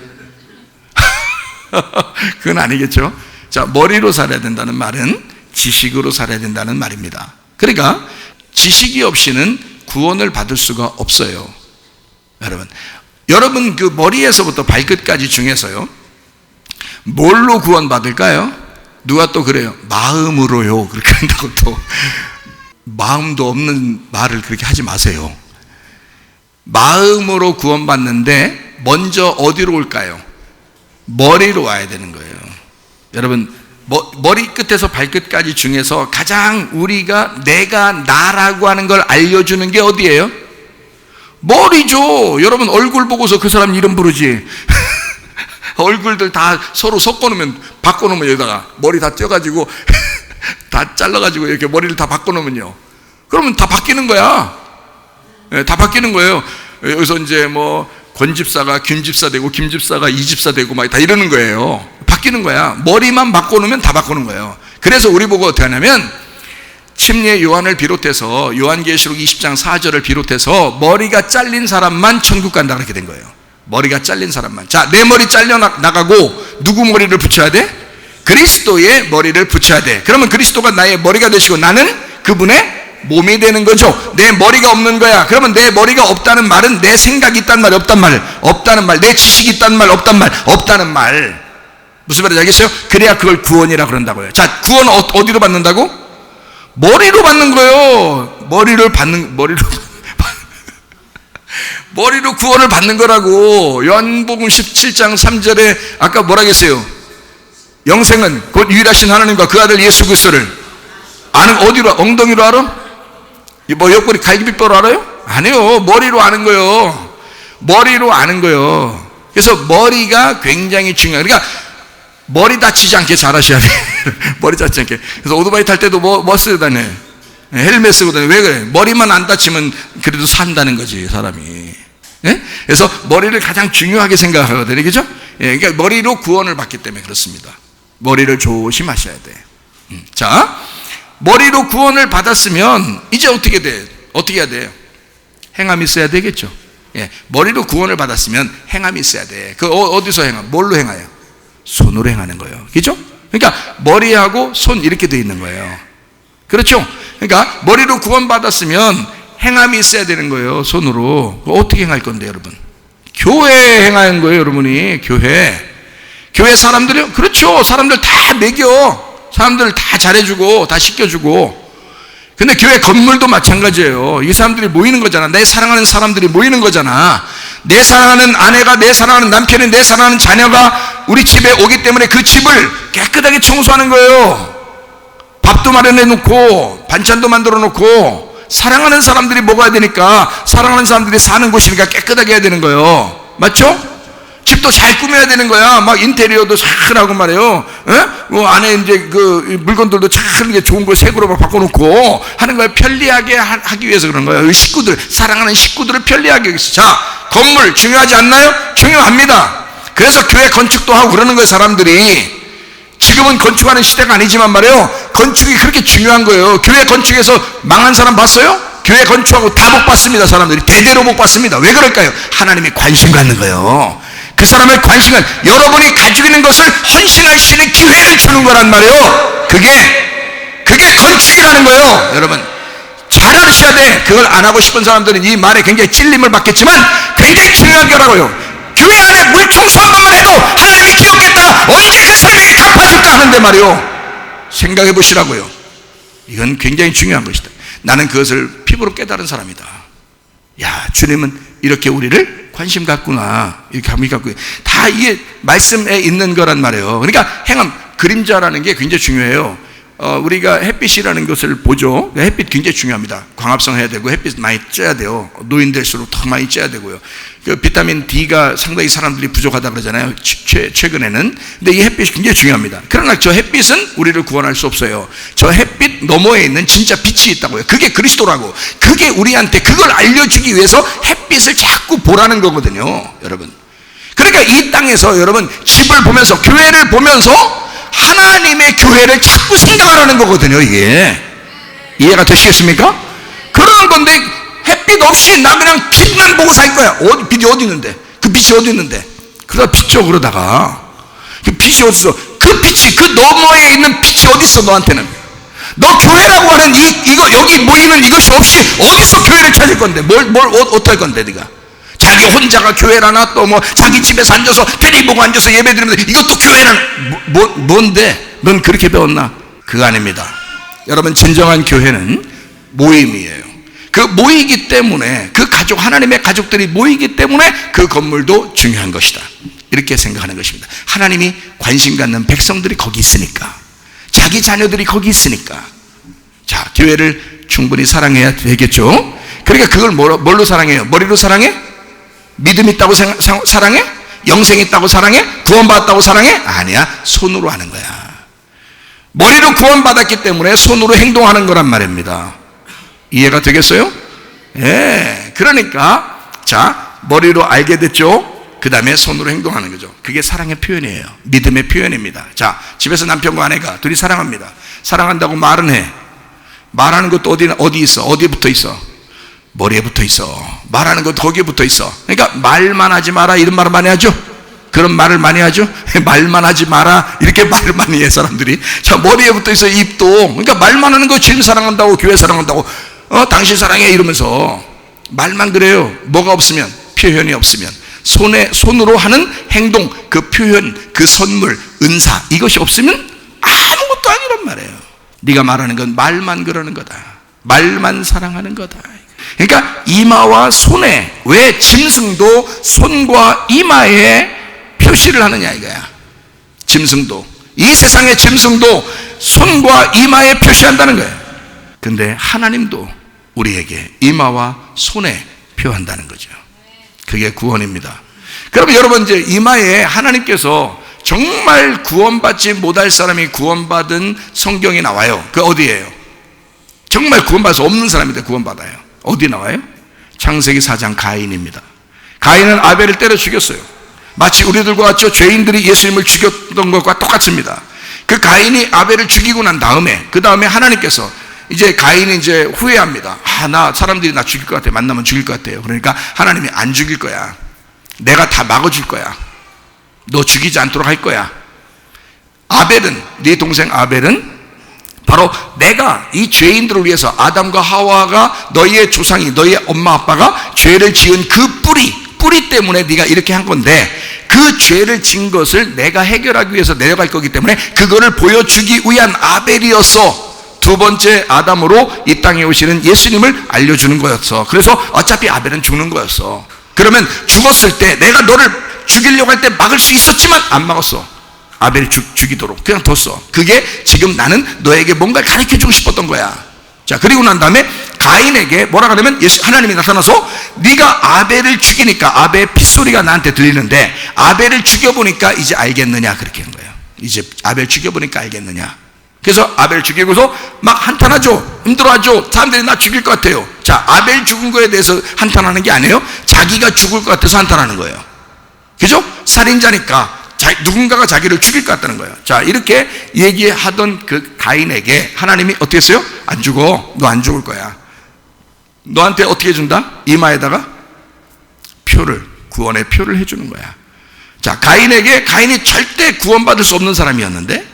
그건 아니겠죠. 자, 머리로 살아야 된다는 말은 지식으로 살아야 된다는 말입니다. 그러니까 지식이 없이는 구원을 받을 수가 없어요. 여러분 그 머리에서부터 발끝까지 중에서요, 뭘로 구원 받을까요? 누가 또 그래요. 마음으로요. 그렇게 한다고 또 마음도 없는 말을 그렇게 하지 마세요. 마음으로 구원 받는데 먼저 어디로 올까요? 머리로 와야 되는 거예요. 여러분, 머리 끝에서 발끝까지 중에서 가장 우리가 내가 나라고 하는 걸 알려주는 게 어디예요? 머리죠. 여러분, 얼굴 보고서 그 사람 이름 부르지. 얼굴들 다 서로 섞어놓으면, 바꿔놓으면 여기다가 머리 다 쪄가지고 다 잘라가지고 이렇게 머리를 다 바꿔놓으면요, 그러면 다 바뀌는 거야. 다 바뀌는 거예요. 여기서 이제 뭐 권집사가 김집사 되고 김집사가 이집사 되고 막 다 이러는 거예요. 바뀌는 거야. 머리만 바꿔놓으면 다 바꾸는 거예요. 그래서 우리 보고 어떻게 하냐면 침례 요한을 비롯해서 요한계시록 20장 4절을 비롯해서 머리가 잘린 사람만 천국 간다 그렇게 된 거예요. 머리가 잘린 사람만. 자, 내 머리 잘려 나가고 누구 머리를 붙여야 돼? 그리스도의 머리를 붙여야 돼. 그러면 그리스도가 나의 머리가 되시고 나는 그분의 몸이 되는 거죠. 내 머리가 없는 거야. 그러면 내 머리가 없다는 말은 내 생각이 있단 말, 없단 말, 없다는 말, 내 지식이 있단 말, 없단 말, 없다는 말. 무슨 말인지 알겠어요? 그래야 그걸 구원이라 그런다고요. 자, 구원 어디로 받는다고? 머리로 받는 거예요. 머리로 구원을 받는 거라고. 요한복음 17장 3절에 아까 뭐라 했어요? 영생은 곧 유일하신 하나님과 그 아들 예수 그리스도를 아는, 어디로? 엉덩이로 알아? 뭐 옆구리 갈비뼈로 알아요? 아니요. 머리로 아는 거예요. 머리로 아는 거예요. 그래서 머리가 굉장히 중요해요. 그러니까 머리 다치지 않게 잘 하셔야 돼. 머리 다치지 않게. 그래서 오토바이 탈 때도 뭐 쓰고 다녀요? 헬멧 쓰고 다녀요. 왜 그래? 머리만 안 다치면 그래도 산다는 거지, 사람이. 예? 그래서 머리를 가장 중요하게 생각하거든요. 그죠? 예, 그러니까 머리로 구원을 받기 때문에 그렇습니다. 머리를 조심하셔야 돼. 자, 머리로 구원을 받았으면 이제 어떻게 돼? 어떻게 해야 돼요? 행함이 있어야 되겠죠. 예, 머리로 구원을 받았으면 행함이 있어야 돼. 그 어디서 행함? 뭘로 행하요? 손으로 행하는 거예요. 그죠? 그러니까 머리하고 손 이렇게 돼 있는 거예요. 그렇죠? 그러니까 머리로 구원 받았으면 행함이 있어야 되는 거예요. 손으로. 어떻게 행할 건데, 여러분? 교회에 행하는 거예요, 여러분이. 교회 사람들이요? 그렇죠. 사람들 다 먹여. 사람들 다 잘해주고 다 씻겨주고. 근데 교회 건물도 마찬가지예요. 이 사람들이 모이는 거잖아. 내 사랑하는 사람들이 모이는 거잖아. 내 사랑하는 아내가, 내 사랑하는 남편이, 내 사랑하는 자녀가 우리 집에 오기 때문에 그 집을 깨끗하게 청소하는 거예요. 밥도 마련해 놓고 반찬도 만들어 놓고. 사랑하는 사람들이 먹어야 되니까, 사랑하는 사람들이 사는 곳이니까 깨끗하게 해야 되는 거예요. 맞죠? 집도 잘 꾸며야 되는 거야. 막 인테리어도 잘 하고 말이에요. 뭐 안에 이제 그 물건들도 잘 좋은 거 색으로 막 바꿔놓고 하는 거야. 편리하게 하기 위해서 그런 거예요. 식구들, 사랑하는 식구들을 편리하게 하기 위해서. 자, 건물 중요하지 않나요? 중요합니다. 그래서 교회 건축도 하고 그러는 거예요, 사람들이. 지금은 건축하는 시대가 아니지만 말이에요. 건축이 그렇게 중요한 거예요. 교회 건축에서 망한 사람 봤어요? 교회 건축하고 다 복 받습니다. 사람들이 대대로 복 받습니다. 왜 그럴까요? 하나님이 관심 갖는 거예요. 그 사람의 관심은 여러분이 가지고 있는 것을 헌신할 수 있는 기회를 주는 거란 말이에요. 그게 건축이라는 거예요. 여러분 잘 알으셔야 돼. 그걸 안 하고 싶은 사람들은 이 말에 굉장히 찔림을 받겠지만 굉장히 중요한 거라고요. 교회 안에 물 청소 한 번만 해도 하나님이 기억했다. 언제 그 설명이 갚아줄까 하는데 말이요. 생각해 보시라고요. 이건 굉장히 중요한 것이다. 나는 그것을 피부로 깨달은 사람이다. 야, 주님은 이렇게 우리를 관심 갖구나. 이렇게 감히 갖고. 다 이게 말씀에 있는 거란 말이에요. 그러니까 행함, 그림자라는 게 굉장히 중요해요. 우리가 햇빛이라는 것을 보죠. 햇빛 굉장히 중요합니다. 광합성 해야 되고 햇빛 많이 쬐야 돼요. 노인 될수록 더 많이 쬐야 되고요. 그 비타민 D가 상당히 사람들이 부족하다 그러잖아요. 최근에는. 근데 이 햇빛이 굉장히 중요합니다. 그러나 저 햇빛은 우리를 구원할 수 없어요. 저 햇빛 너머에 있는 진짜 빛이 있다고요. 그게 그리스도라고. 그게 우리한테 그걸 알려주기 위해서 햇빛을 자꾸 보라는 거거든요, 여러분. 그러니까 이 땅에서 여러분 집을 보면서, 교회를 보면서 하나님의 교회를 자꾸 생각하라는 거거든요. 이게 이해가 되시겠습니까? 그러는 건데 햇빛 없이 나 그냥 빛만 보고 살 거야. 빛이 어디 있는데? 그 빛이 어디 있는데? 그러다 비춰. 그러다가 그 빛이 어디서? 그 빛이, 그 너머에 있는 빛이 어디 있어? 너한테는 너 교회라고 하는 이거 여기 모이는 이것이 없이 어디서 교회를 찾을 건데? 어떨 건데 네가? 자기 혼자가 교회라나 또 뭐 자기 집에서 앉아서 테레비 보고 앉아서 예배 드리면 이것도 교회는 뭔데? 넌 그렇게 배웠나? 그거 아닙니다. 여러분 진정한 교회는 모임이에요. 그 모이기 때문에, 그 가족, 하나님의 가족들이 모이기 때문에 그 건물도 중요한 것이다. 이렇게 생각하는 것입니다. 하나님이 관심 갖는 백성들이 거기 있으니까, 자기 자녀들이 거기 있으니까. 자, 교회를 충분히 사랑해야 되겠죠. 그러니까 그걸 뭘로 사랑해요? 머리로 사랑해? 믿음 있다고 사랑해? 영생 있다고 사랑해? 구원받았다고 사랑해? 아니야. 손으로 하는 거야. 머리로 구원받았기 때문에 손으로 행동하는 거란 말입니다. 이해가 되겠어요? 예. 그러니까 자, 머리로 알게 됐죠? 그 다음에 손으로 행동하는 거죠. 그게 사랑의 표현이에요. 믿음의 표현입니다. 자, 집에서 남편과 아내가 둘이 사랑합니다. 사랑한다고 말은 해. 말하는 것도 어디 있어? 어디에 붙어 있어? 머리에 붙어 있어. 말하는 것도 거기에 붙어 있어. 그러니까 말만 하지 마라 이런 말을 많이 하죠. 그런 말을 많이 하죠. 말만 하지 마라 이렇게 말을 많이 해 사람들이. 자, 머리에 붙어 있어 입도. 그러니까 말만 하는 거 주님 사랑한다고 교회 사랑한다고 당신 사랑해 이러면서 말만 그래요. 뭐가 없으면 표현이 없으면 손으로 하는 행동, 그 표현, 그 선물, 은사 이것이 없으면 아무것도 아니란 말이에요. 네가 말하는 건 말만 그러는 거다. 말만 사랑하는 거다. 그러니까 이마와 손에 왜 짐승도 손과 이마에 표시를 하느냐 이거야. 짐승도 이 세상의 짐승도 손과 이마에 표시한다는 거예요. 근데 하나님도 우리에게 이마와 손에 표한다는 거죠. 그게 구원입니다. 그러면 여러분 이제 이마에 하나님께서 정말 구원받지 못할 사람이 구원받은 성경이 나와요. 그 어디예요? 정말 구원받을 수 없는 사람인데 구원받아요. 어디 나와요? 창세기 4장 가인입니다. 가인은 아벨을 때려 죽였어요. 마치 우리들과 같죠. 죄인들이 예수님을 죽였던 것과 똑같습니다. 그 가인이 아벨을 죽이고 난 다음에 그 다음에 하나님께서 이제 가인이 이제 후회합니다. 나 사람들이 나 죽일 것 같아. 만나면 죽일 것 같아요. 그러니까 하나님이 안 죽일 거야. 내가 다 막아줄 거야. 너 죽이지 않도록 할 거야. 아벨은, 네 동생 아벨은 바로 내가 이 죄인들을 위해서 아담과 하와가 너희의 조상이 너희의 엄마 아빠가 죄를 지은 그 뿌리 때문에 네가 이렇게 한 건데 그 죄를 진 것을 내가 해결하기 위해서 내려갈 거기 때문에 그거를 보여주기 위한 아벨이었어. 두 번째 아담으로 이 땅에 오시는 예수님을 알려주는 거였어. 그래서 어차피 아벨은 죽는 거였어. 그러면 죽었을 때 내가 너를 죽이려고 할 때 막을 수 있었지만 안 막았어. 아벨을 죽이도록 그냥 뒀어. 그게 지금 나는 너에게 뭔가를 가르쳐주고 싶었던 거야. 자, 그리고 난 다음에 가인에게 뭐라 그러면 하나님이 나타나서 네가 아벨을 죽이니까 아벨의 핏소리가 나한테 들리는데 아벨을 죽여보니까 이제 알겠느냐 그렇게 한 거예요. 이제 아벨 죽여보니까 알겠느냐. 그래서 아벨 죽이고서 막 한탄하죠. 힘들어하죠. 사람들이 나 죽일 것 같아요. 자, 아벨 죽은 거에 대해서 한탄하는 게 아니에요. 자기가 죽을 것 같아서 한탄하는 거예요. 그죠? 살인자니까 누군가가 자기를 죽일 것 같다는 거예요. 자, 이렇게 얘기하던 그 가인에게 하나님이 어떻게 했어요? 안 죽어. 너 안 죽을 거야. 너한테 어떻게 해준다? 이마에다가 구원의 표를 해주는 거야. 자, 가인이 절대 구원받을 수 없는 사람이었는데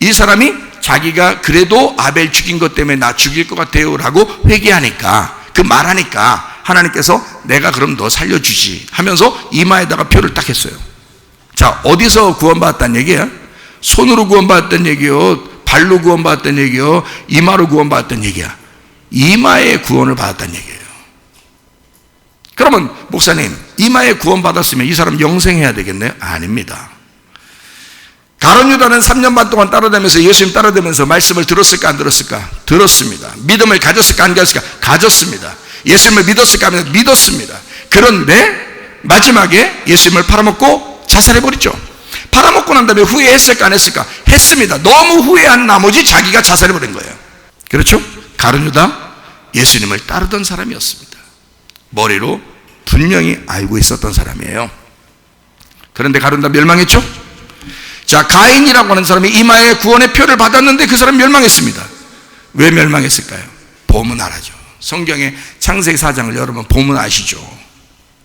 이 사람이 자기가 그래도 아벨 죽인 것 때문에 나 죽일 것 같아요 라고 회개하니까 그 말하니까 하나님께서 내가 그럼 너 살려주지 하면서 이마에다가 표를 딱 했어요. 자, 어디서 구원받았다는 얘기야? 손으로 구원받았다는 얘기요, 발로 구원받았다는 얘기요, 이마로 구원받았다는 얘기야. 이마에 구원을 받았다는 얘기예요. 그러면 목사님, 이마에 구원받았으면 이 사람 영생해야 되겠네요? 아닙니다. 가룟 유다는 3년 반 동안 따라다니면서 예수님 따라다니면서 말씀을 들었을까 안 들었을까? 들었습니다. 믿음을 가졌을까 안 가졌을까? 가졌습니다. 예수님을 믿었을까 하면 믿었습니다. 그런데 마지막에 예수님을 팔아먹고 자살해버렸죠. 팔아먹고 난 다음에 후회했을까 안 했을까? 했습니다. 너무 후회한 나머지 자기가 자살해버린 거예요. 그렇죠? 가룟 유다 예수님을 따르던 사람이었습니다. 머리로 분명히 알고 있었던 사람이에요. 그런데 가룟 유다 멸망했죠? 자, 가인이라고 하는 사람이 이마에 구원의 표를 받았는데 그 사람 멸망했습니다. 왜 멸망했을까요? 보면 알아죠. 성경의 창세기 4장을 여러분 보면 아시죠?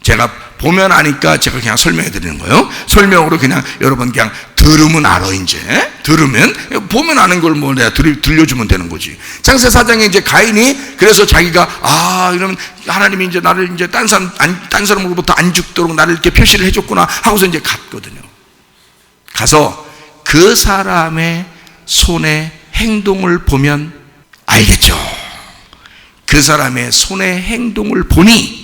제가 보면 아니까 제가 그냥 설명해 드리는 거예요. 설명으로 그냥 여러분 그냥 들으면 알아. 이제 들으면 보면 아는 걸 뭐 내가 들려주면 되는 거지. 창세기 4장에 이제 가인이 그래서 자기가 이러면 하나님이 이제 나를 이제 딴 사람으로부터 안 죽도록 나를 이렇게 표시를 해줬구나 하고서 이제 갔거든요. 가서 그 사람의 손의 행동을 보면 알겠죠. 그 사람의 손의 행동을 보니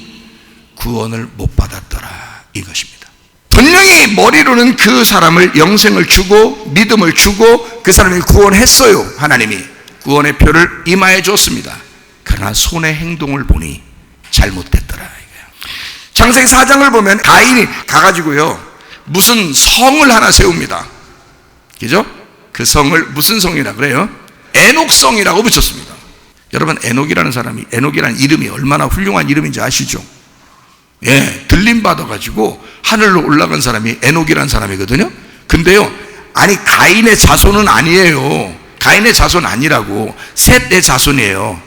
구원을 못 받았더라 이것입니다. 분명히 머리로는 그 사람을 영생을 주고 믿음을 주고 그 사람이 구원했어요. 하나님이 구원의 표를 이마에 줬습니다. 그러나 손의 행동을 보니 잘못됐더라 이거예요. 창세기 4장을 보면 가인이 가가지고요 무슨 성을 하나 세웁니다. 그죠? 그 성을 무슨 성이라 그래요? 에녹성이라고 붙였습니다. 여러분 에녹이라는 이름이 얼마나 훌륭한 이름인지 아시죠? 들림 받아가지고 하늘로 올라간 사람이 에녹이라는 사람이거든요. 근데요, 아니 가인의 자손은 아니에요. 가인의 자손 아니라고, 셋의 자손이에요.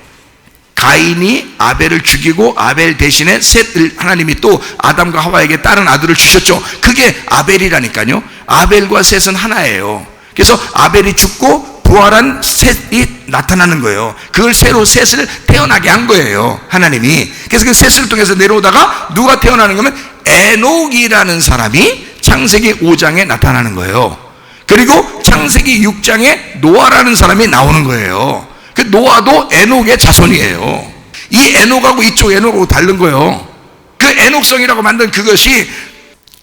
가인이 아벨을 죽이고 아벨 대신에 셋을 하나님이 또 아담과 하와에게 다른 아들을 주셨죠. 그게 아벨이라니까요. 아벨과 셋은 하나예요. 그래서 아벨이 죽고 부활한 셋이 나타나는 거예요. 그걸 새로 셋을 태어나게 한 거예요, 하나님이. 그래서 그 셋을 통해서 내려오다가 누가 태어나는 거면 에녹이라는 사람이 창세기 5장에 나타나는 거예요. 그리고 창세기 6장에 노아라는 사람이 나오는 거예요. 그 노아도 에녹의 자손이에요. 이 에녹하고 이쪽 에녹하고 다른 거예요. 그 에녹성이라고 만든 그것이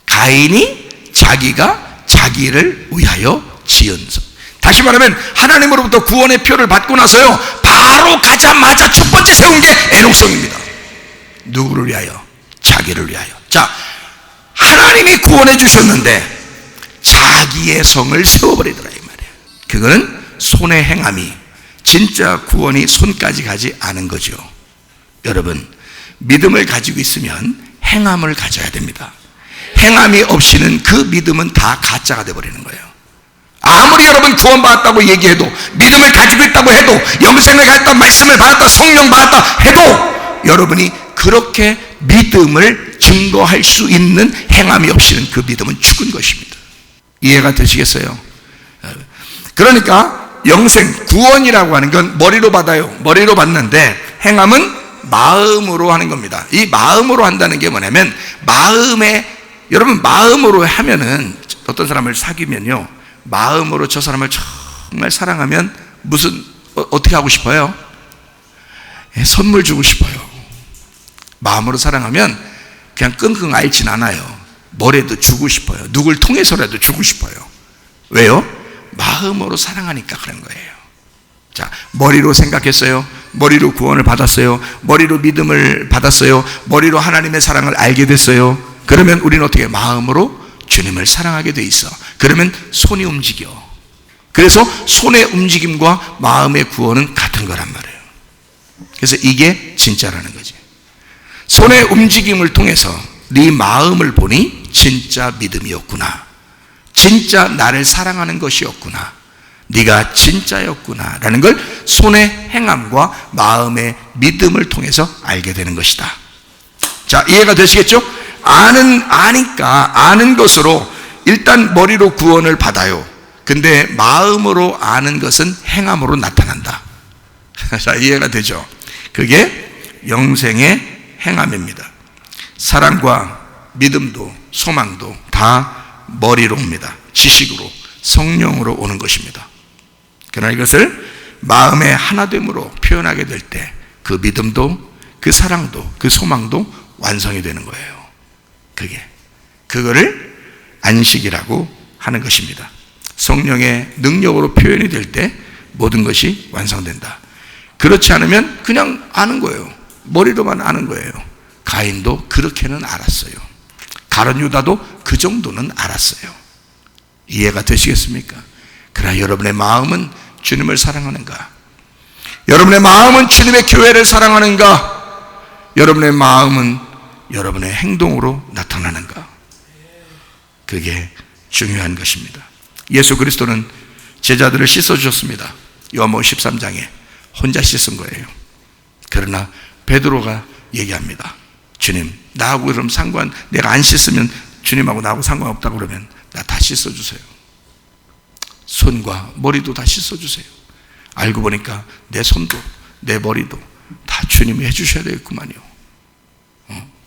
가인이 자기가 자기를 위하여 지은 성. 다시 말하면 하나님으로부터 구원의 표를 받고 나서요, 바로 가자마자 첫 번째 세운 게 에녹성입니다. 누구를 위하여? 자기를 위하여. 자, 하나님이 구원해 주셨는데 자기의 성을 세워버리더라 이 말이에요. 그거는 손의 행함이, 진짜 구원이 손까지 가지 않은 거죠. 여러분, 믿음을 가지고 있으면 행함을 가져야 됩니다. 행함이 없이는 그 믿음은 다 가짜가 되어버리는 거예요. 아무리 여러분 구원받았다고 얘기해도, 믿음을 가지고 있다고 해도, 영생을 가졌다, 말씀을 받았다, 성령 받았다 해도, 여러분이 그렇게 믿음을 증거할 수 있는 행함이 없이는 그 믿음은 죽은 것입니다. 이해가 되시겠어요? 그러니까 영생, 구원이라고 하는 건 머리로 받아요. 머리로 받는데 행함은 마음으로 하는 겁니다. 이 마음으로 한다는 게 뭐냐면, 여러분 마음으로 하면은, 어떤 사람을 사귀면요, 마음으로 저 사람을 정말 사랑하면 어떻게 하고 싶어요? 선물 주고 싶어요. 마음으로 사랑하면 그냥 끙끙 앓진 않아요. 뭐라도 주고 싶어요. 누굴 통해서라도 주고 싶어요. 왜요? 마음으로 사랑하니까 그런 거예요. 자, 머리로 생각했어요. 머리로 구원을 받았어요. 머리로 믿음을 받았어요. 머리로 하나님의 사랑을 알게 됐어요. 그러면 우리는 어떻게? 마음으로 주님을 사랑하게 돼 있어. 그러면 손이 움직여. 그래서 손의 움직임과 마음의 구원은 같은 거란 말이에요. 그래서 이게 진짜라는 거지. 손의 움직임을 통해서 네 마음을 보니 진짜 믿음이었구나. 진짜 나를 사랑하는 것이었구나. 네가 진짜였구나 라는 걸 손의 행함과 마음의 믿음을 통해서 알게 되는 것이다. 자, 이해가 되시겠죠? 아는 것으로 일단 머리로 구원을 받아요. 근데 마음으로 아는 것은 행함으로 나타난다. 자, 이해가 되죠? 그게 영생의 행함입니다. 사랑과 믿음도 소망도 다 머리로 옵니다. 지식으로, 성령으로 오는 것입니다. 그러나 이것을 마음의 하나됨으로 표현하게 될 때 그 믿음도, 그 사랑도, 그 소망도 완성이 되는 거예요. 그거를 안식이라고 하는 것입니다. 성령의 능력으로 표현이 될 때 모든 것이 완성된다. 그렇지 않으면 그냥 아는 거예요. 머리로만 아는 거예요. 가인도 그렇게는 알았어요. 가룟 유다도 그 정도는 알았어요. 이해가 되시겠습니까? 그러나 여러분의 마음은 주님을 사랑하는가? 여러분의 마음은 주님의 교회를 사랑하는가? 여러분의 마음은 여러분의 행동으로 나타나는가? 그게 중요한 것입니다. 예수 그리스도는 제자들을 씻어주셨습니다. 요한복음 13장에 혼자 씻은 거예요. 그러나 베드로가 얘기합니다. 주님, 나하고 그럼 내가 안 씻으면 주님하고 나하고 상관없다고 그러면 나 다 씻어주세요. 손과 머리도 다 씻어주세요. 알고 보니까 내 손도 내 머리도 다 주님이 해주셔야 되겠구만요.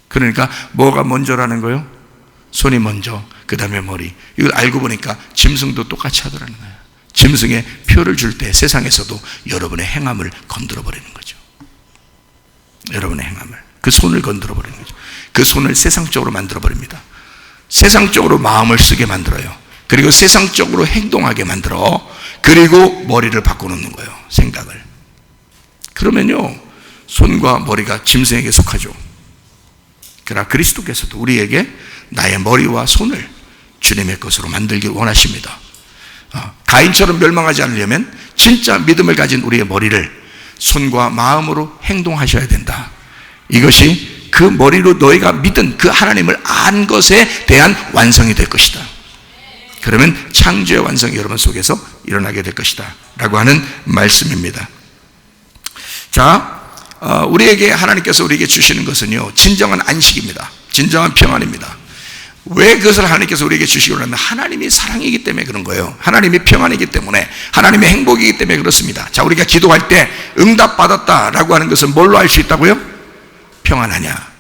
그러니까 뭐가 먼저라는 거예요? 손이 먼저, 그 다음에 머리. 이걸 알고 보니까 짐승도 똑같이 하더라는 거예요. 짐승의 표를 줄 때 세상에서도 여러분의 행함을 건드려 버리는 거죠. 여러분의 행함을, 그 손을 건드려 버리는 거죠. 그 손을 세상적으로 만들어 버립니다. 세상적으로 마음을 쓰게 만들어요. 그리고 세상적으로 행동하게 만들어. 그리고 머리를 바꿔놓는 거예요. 생각을. 그러면요, 손과 머리가 짐승에게 속하죠. 그러나 그리스도께서도 우리에게 나의 머리와 손을 주님의 것으로 만들길 원하십니다. 가인처럼 멸망하지 않으려면 진짜 믿음을 가진 우리의 머리를 손과 마음으로 행동하셔야 된다. 이것이 그 머리로 너희가 믿은 그 하나님을 안 것에 대한 완성이 될 것이다. 그러면 창조의 완성이 여러분 속에서 일어나게 될 것이다 라고 하는 말씀입니다. 자, 우리에게 하나님께서 우리에게 주시는 것은요, 진정한 안식입니다. 진정한 평안입니다. 왜 그것을 하나님께서 우리에게 주시고 그러면 하나님이 사랑이기 때문에 그런 거예요. 하나님이 평안이기 때문에, 하나님의 행복이기 때문에 그렇습니다. 자, 우리가 기도할 때 응답받았다라고 하는 것은 뭘로 알 수 있다고요? 평안하냐?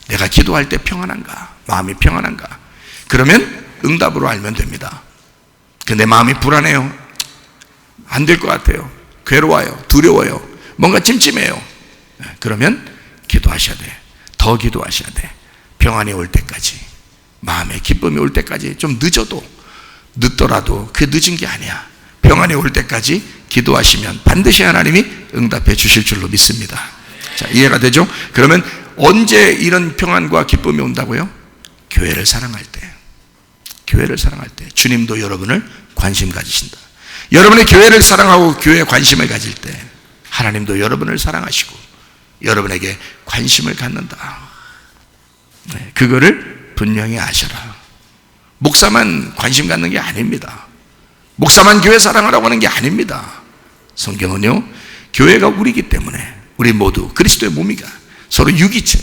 내가 기도할 때 평안한가? 마음이 평안한가? 그러면 응답으로 알면 됩니다. 근데 마음이 불안해요. 안 될 것 같아요. 괴로워요. 두려워요. 뭔가 찜찜해요. 그러면 기도하셔야 돼. 더 기도하셔야 돼. 평안이 올 때까지, 마음의 기쁨이 올 때까지. 좀 늦더라도 그 늦은 게 아니야. 평안이 올 때까지 기도하시면 반드시 하나님이 응답해 주실 줄로 믿습니다. 자, 이해가 되죠? 그러면 언제 이런 평안과 기쁨이 온다고요? 교회를 사랑할 때. 교회를 사랑할 때 주님도 여러분을 관심 가지신다. 여러분의 교회를 사랑하고 교회에 관심을 가질 때 하나님도 여러분을 사랑하시고 여러분에게 관심을 갖는다. 네, 그거를 분명히 아셔라. 목사만 관심 갖는 게 아닙니다. 목사만 교회 사랑하라고 하는 게 아닙니다. 성경은요, 교회가 우리이기 때문에 우리 모두 그리스도의 몸이가 서로 유기체,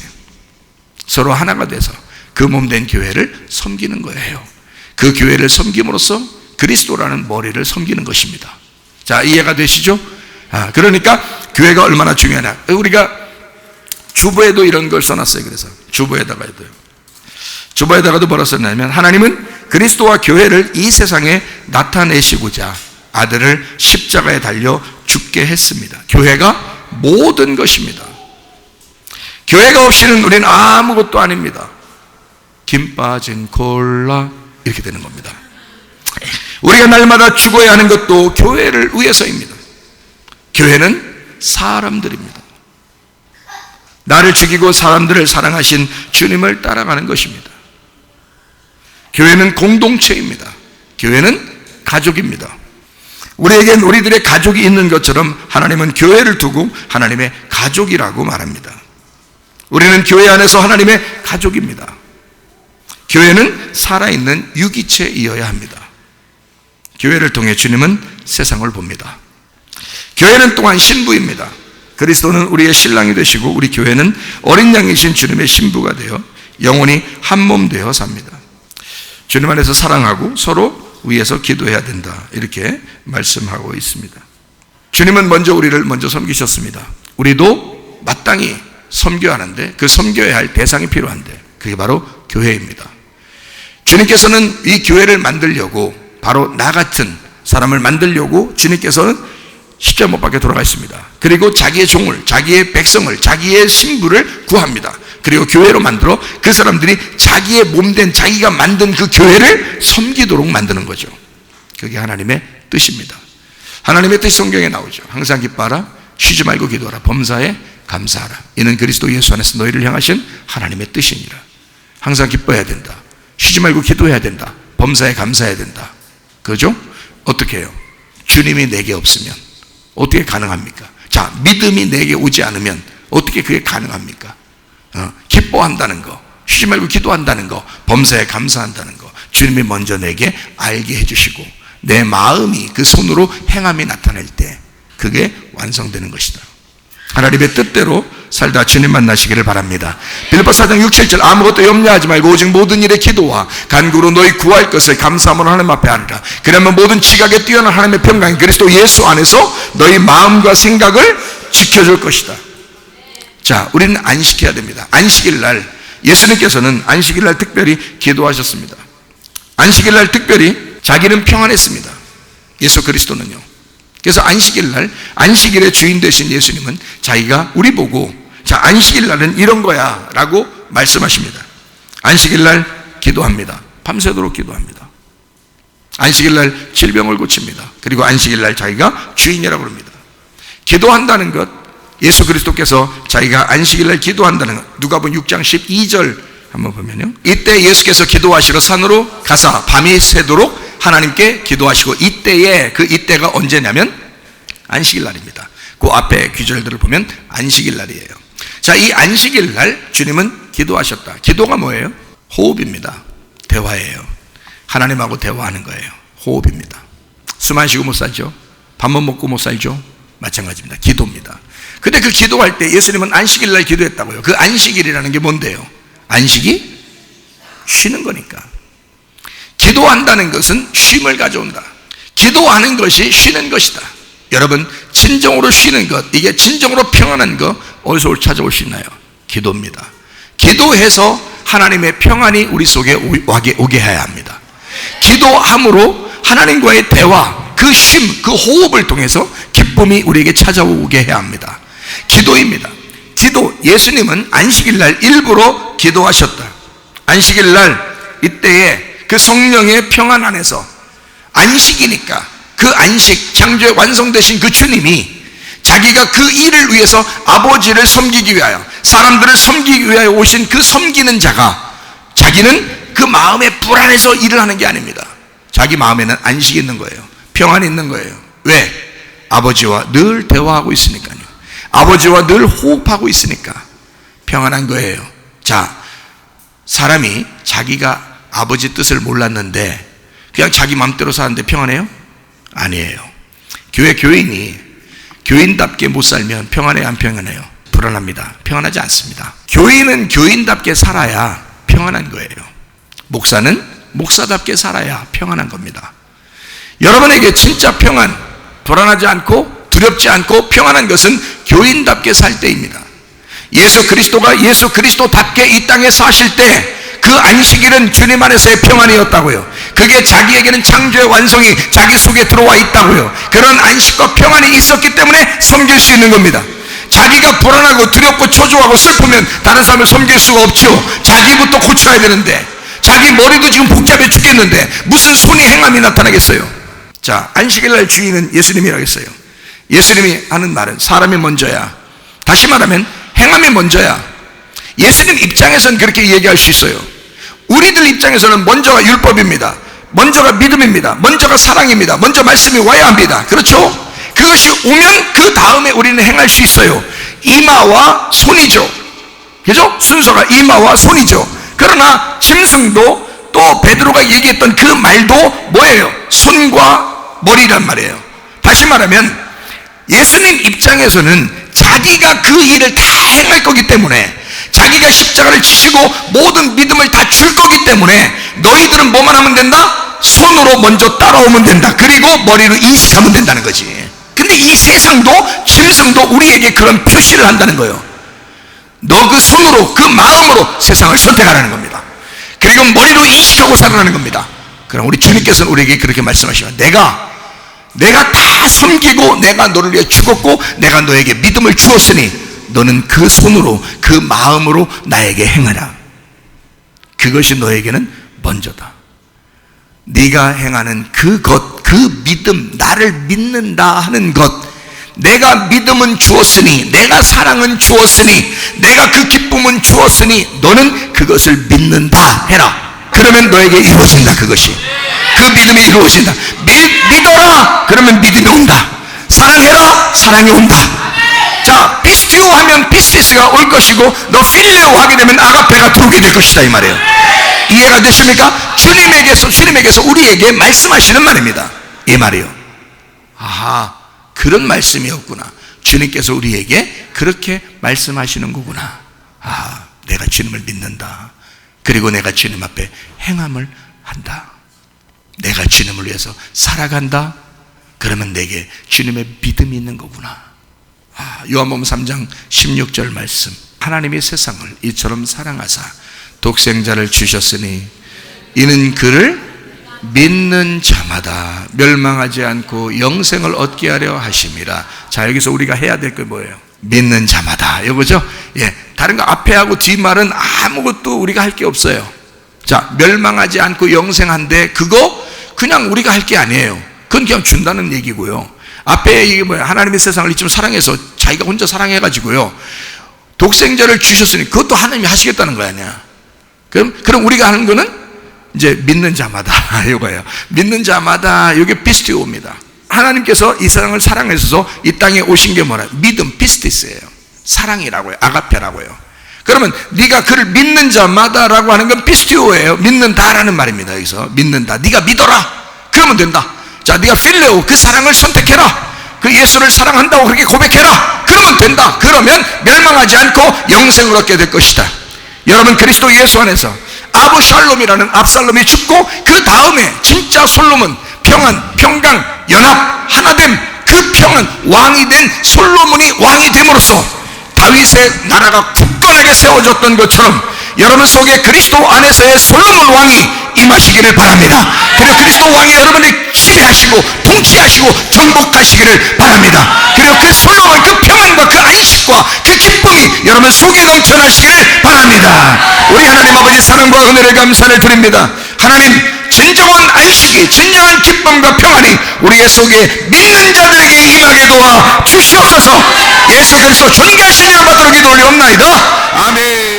서로 하나가 돼서 그 몸된 교회를 섬기는 거예요. 그 교회를 섬김으로써 그리스도라는 머리를 섬기는 것입니다. 자, 이해가 되시죠? 그러니까 교회가 얼마나 중요하냐. 우리가 주보에도 이런 걸 써놨어요. 그래서 주보에다가도 뭐라 썼냐면, 하나님은 그리스도와 교회를 이 세상에 나타내시고자 아들을 십자가에 달려 죽게 했습니다. 교회가 모든 것입니다. 교회가 없이는 우리는 아무것도 아닙니다. 김 빠진 콜라 이렇게 되는 겁니다. 우리가 날마다 죽어야 하는 것도 교회를 위해서입니다. 교회는 사람들입니다. 나를 죽이고 사람들을 사랑하신 주님을 따라가는 것입니다. 교회는 공동체입니다. 교회는 가족입니다. 우리에겐 우리들의 가족이 있는 것처럼 하나님은 교회를 두고 하나님의 가족이라고 말합니다. 우리는 교회 안에서 하나님의 가족입니다. 교회는 살아있는 유기체이어야 합니다. 교회를 통해 주님은 세상을 봅니다. 교회는 또한 신부입니다. 그리스도는 우리의 신랑이 되시고 우리 교회는 어린 양이신 주님의 신부가 되어 영원히 한 몸 되어 삽니다. 주님 안에서 사랑하고 서로 위해서 기도해야 된다, 이렇게 말씀하고 있습니다. 주님은 우리를 먼저 섬기셨습니다. 우리도 마땅히 섬겨야 하는데 그 섬겨야 할 대상이 필요한데 그게 바로 교회입니다. 주님께서는 이 교회를 만들려고, 바로 나 같은 사람을 만들려고 주님께서는 십자가 못 박혀 돌아가셨습니다. 그리고 자기의 종을, 자기의 백성을, 자기의 신부를 구합니다. 그리고 교회로 만들어 그 사람들이 자기의 몸된, 자기가 만든 그 교회를 섬기도록 만드는 거죠. 그게 하나님의 뜻입니다. 하나님의 뜻이 성경에 나오죠. 항상 기뻐하라, 쉬지 말고 기도하라, 범사에 감사하라. 이는 그리스도 예수 안에서 너희를 향하신 하나님의 뜻이니라. 항상 기뻐해야 된다. 쉬지 말고 기도해야 된다. 범사에 감사해야 된다. 그죠? 어떻게 해요? 주님이 내게 없으면 어떻게 가능합니까? 자, 믿음이 내게 오지 않으면 어떻게 그게 가능합니까? 기뻐한다는 거, 쉬지 말고 기도한다는 거, 범사에 감사한다는 거, 주님이 먼저 내게 알게 해주시고 내 마음이 그 손으로 행함이 나타날 때 그게 완성되는 것이다. 하나님의 뜻대로 살다 주님 만나시기를 바랍니다. 빌립보 4장 6, 7절 아무것도 염려하지 말고 오직 모든 일에 기도와 간구로 너희 구할 것을 감사함으로 하나님 앞에 하리라. 그러면 모든 지각에 뛰어난 하나님의 평강이 그리스도 예수 안에서 너희 마음과 생각을 지켜줄 것이다. 자, 우리는 안식해야 됩니다. 안식일날 예수님께서는 안식일날 특별히 기도하셨습니다. 안식일날 특별히 자기는 평안했습니다. 예수 그리스도는요. 그래서 안식일날, 안식일의 주인 되신 예수님은 자기가 우리 보고, 자, 안식일날은 이런 거야 라고 말씀하십니다. 안식일날 기도합니다. 밤새도록 기도합니다. 안식일날 질병을 고칩니다. 그리고 안식일날 자기가 주인이라고 합니다. 기도한다는 것, 예수 그리스도께서 자기가 안식일날 기도한다는 것, 누가복음 6장 12절 한번 보면요, 이때 예수께서 기도하시러 산으로 가사 밤이 새도록 하나님께 기도하시고, 이때에, 그 이때가 언제냐면 안식일날입니다. 그 앞에 귀절들을 보면 안식일날이에요. 자, 이 안식일날 주님은 기도하셨다. 기도가 뭐예요? 호흡입니다. 대화예요. 하나님하고 대화하는 거예요. 호흡입니다. 숨 안 쉬고 못 살죠? 밥만 먹고 못 살죠? 마찬가지입니다. 기도입니다. 근데 그 기도할 때 예수님은 안식일 날 기도했다고요. 그 안식일이라는 게 뭔데요? 안식이 쉬는 거니까. 기도한다는 것은 쉼을 가져온다. 기도하는 것이 쉬는 것이다. 여러분, 진정으로 쉬는 것, 이게 진정으로 평안한 것 어디서 찾아올 수 있나요? 기도입니다. 기도해서 하나님의 평안이 우리 속에 오게 해야 합니다. 기도함으로 하나님과의 대화, 그 쉼, 그 호흡을 통해서 기쁨이 우리에게 찾아오게 해야 합니다. 기도입니다. 기도, 예수님은 안식일 날 일부러 기도하셨다. 안식일 날 이때에 그 성령의 평안 안에서, 안식이니까 그 안식, 창조에 완성되신 그 주님이 자기가 그 일을 위해서 아버지를 섬기기 위하여, 사람들을 섬기기 위하여 오신 그 섬기는 자가, 자기는 그 마음에 불안해서 일을 하는 게 아닙니다. 자기 마음에는 안식이 있는 거예요. 평안이 있는 거예요. 왜? 아버지와 늘 대화하고 있으니까요. 아버지와 늘 호흡하고 있으니까 평안한 거예요. 자, 사람이 자기가 아버지 뜻을 몰랐는데 그냥 자기 마음대로 사는데 평안해요? 아니에요. 교회 교인이 교인답게 못 살면 평안해요, 안 평안해요? 불안합니다. 평안하지 않습니다. 교인은 교인답게 살아야 평안한 거예요. 목사는 목사답게 살아야 평안한 겁니다. 여러분에게 진짜 평안, 불안하지 않고 두렵지 않고 평안한 것은 교인답게 살 때입니다. 예수 그리스도가 예수 그리스도답게 이 땅에 사실 때 그 안식일은 주님 안에서의 평안이었다고요. 그게 자기에게는 창조의 완성이 자기 속에 들어와 있다고요. 그런 안식과 평안이 있었기 때문에 섬길 수 있는 겁니다. 자기가 불안하고 두렵고 초조하고 슬프면 다른 사람을 섬길 수가 없죠. 자기부터 고쳐야 되는데, 자기 머리도 지금 복잡해 죽겠는데 무슨 손이 행함이 나타나겠어요? 자, 안식일날 주인은 예수님이라고 했어요. 예수님이 하는 말은 사람이 먼저야. 다시 말하면 행함이 먼저야. 예수님 입장에서는 그렇게 얘기할 수 있어요. 우리들 입장에서는 먼저가 율법입니다. 먼저가 믿음입니다. 먼저가 사랑입니다. 먼저 말씀이 와야 합니다. 그렇죠? 그것이 오면 그 다음에 우리는 행할 수 있어요. 이마와 손이죠. 그죠? 순서가 이마와 손이죠. 그러나 짐승도 또 베드로가 얘기했던 그 말도 뭐예요? 손과 머리란 말이에요. 다시 말하면 예수님 입장에서는 자기가 그 일을 다 행할 거기 때문에, 자기가 십자가를 지시고 모든 믿음을 다 줄 거기 때문에 너희들은 뭐만 하면 된다? 손으로 먼저 따라오면 된다. 그리고 머리로 인식하면 된다는 거지. 근데 이 세상도 짐승도 우리에게 그런 표시를 한다는 거예요. 너 그 손으로, 그 마음으로 세상을 선택하라는 겁니다. 그리고 머리로 인식하고 살아라는 겁니다. 그럼 우리 주님께서는 우리에게 그렇게 말씀하시면, 내가 다 섬기고 내가 너를 위해 죽었고 내가 너에게 믿음을 주었으니 너는 그 손으로, 그 마음으로 나에게 행하라. 그것이 너에게는 먼저다. 네가 행하는 그것, 그 믿음, 나를 믿는다 하는 것, 내가 믿음은 주었으니, 내가 사랑은 주었으니, 내가 그 기쁨은 주었으니 너는 그것을 믿는다 해라. 그러면 너에게 이루어진다. 그것이, 그 믿음이 이루어진다. 믿어라. 그러면 믿음이 온다. 사랑해라. 사랑이 온다. 자, 피스티오 하면 피스티스가 올 것이고, 너 필레오 하게 되면 아가페가 들어오게 될 것이다 이 말이에요. 이해가 되십니까? 주님에게서 우리에게 말씀하시는 말입니다. 이 말이요. 아하, 그런 말씀이었구나. 주님께서 우리에게 그렇게 말씀하시는 거구나. 아, 내가 주님을 믿는다. 그리고 내가 주님 앞에 행함을 한다. 내가 주님을 위해서 살아간다. 그러면 내게 주님의 믿음이 있는 거구나. 요한복음 3장 16절 말씀, 하나님이 세상을 이처럼 사랑하사 독생자를 주셨으니 이는 그를 믿는 자마다 멸망하지 않고 영생을 얻게 하려 하심이라. 자, 여기서 우리가 해야 될 게 뭐예요? 믿는 자마다, 이거죠? 예, 다른 거 앞에하고 뒷말은 아무것도 우리가 할 게 없어요. 자, 멸망하지 않고 영생한데 그거 그냥 우리가 할 게 아니에요. 그건 그냥 준다는 얘기고요. 앞에 이게 뭐야? 하나님의 세상을 이쯤 사랑해서 자기가 혼자 사랑해가지고요, 독생자를 주셨으니 그것도 하나님이 하시겠다는 거 아니야. 그럼 우리가 하는 거는 이제 믿는 자마다 이거예요. 믿는 자마다, 이게 피스티오입니다. 하나님께서 이 세상을 사랑하셔서 이 땅에 오신 게 뭐라? 믿음, 피스티스예요. 사랑이라고요. 아가페라고요. 그러면 네가 그를 믿는 자마다라고 하는 건 피스티오예요. 믿는다라는 말입니다. 여기서 믿는다. 네가 믿어라. 그러면 된다. 자, 네가 필레오, 그 사랑을 선택해라. 그 예수를 사랑한다고 그렇게 고백해라. 그러면 된다. 그러면 멸망하지 않고 영생을 얻게 될 것이다. 여러분, 그리스도 예수 안에서 아브샬롬이라는 압살롬이 죽고 그 다음에 진짜 솔로몬, 평안, 평강, 연합, 하나됨, 그 평안, 왕이 된 솔로몬이 왕이 됨으로써 다윗의 나라가 굳건하게 세워졌던 것처럼 여러분 속에 그리스도 안에서의 솔로몬 왕이 임하시기를 바랍니다. 그리고 그리스도 왕이 여러분을 지배하시고 통치하시고 정복하시기를 바랍니다. 그리고 그 솔로몬, 그 평안과 그 안식과 그 기쁨이 여러분 속에 넘쳐나시기를 바랍니다. 우리 하나님 아버지 사랑과 은혜를 감사를 드립니다. 하나님, 진정한 안식이, 진정한 기쁨과 평안이 우리의 속에 믿는 자들에게 임하게 도와 주시옵소서. 예수 그리스도 존귀하신 이름 받들어 기도 올리옵나이다. 아멘.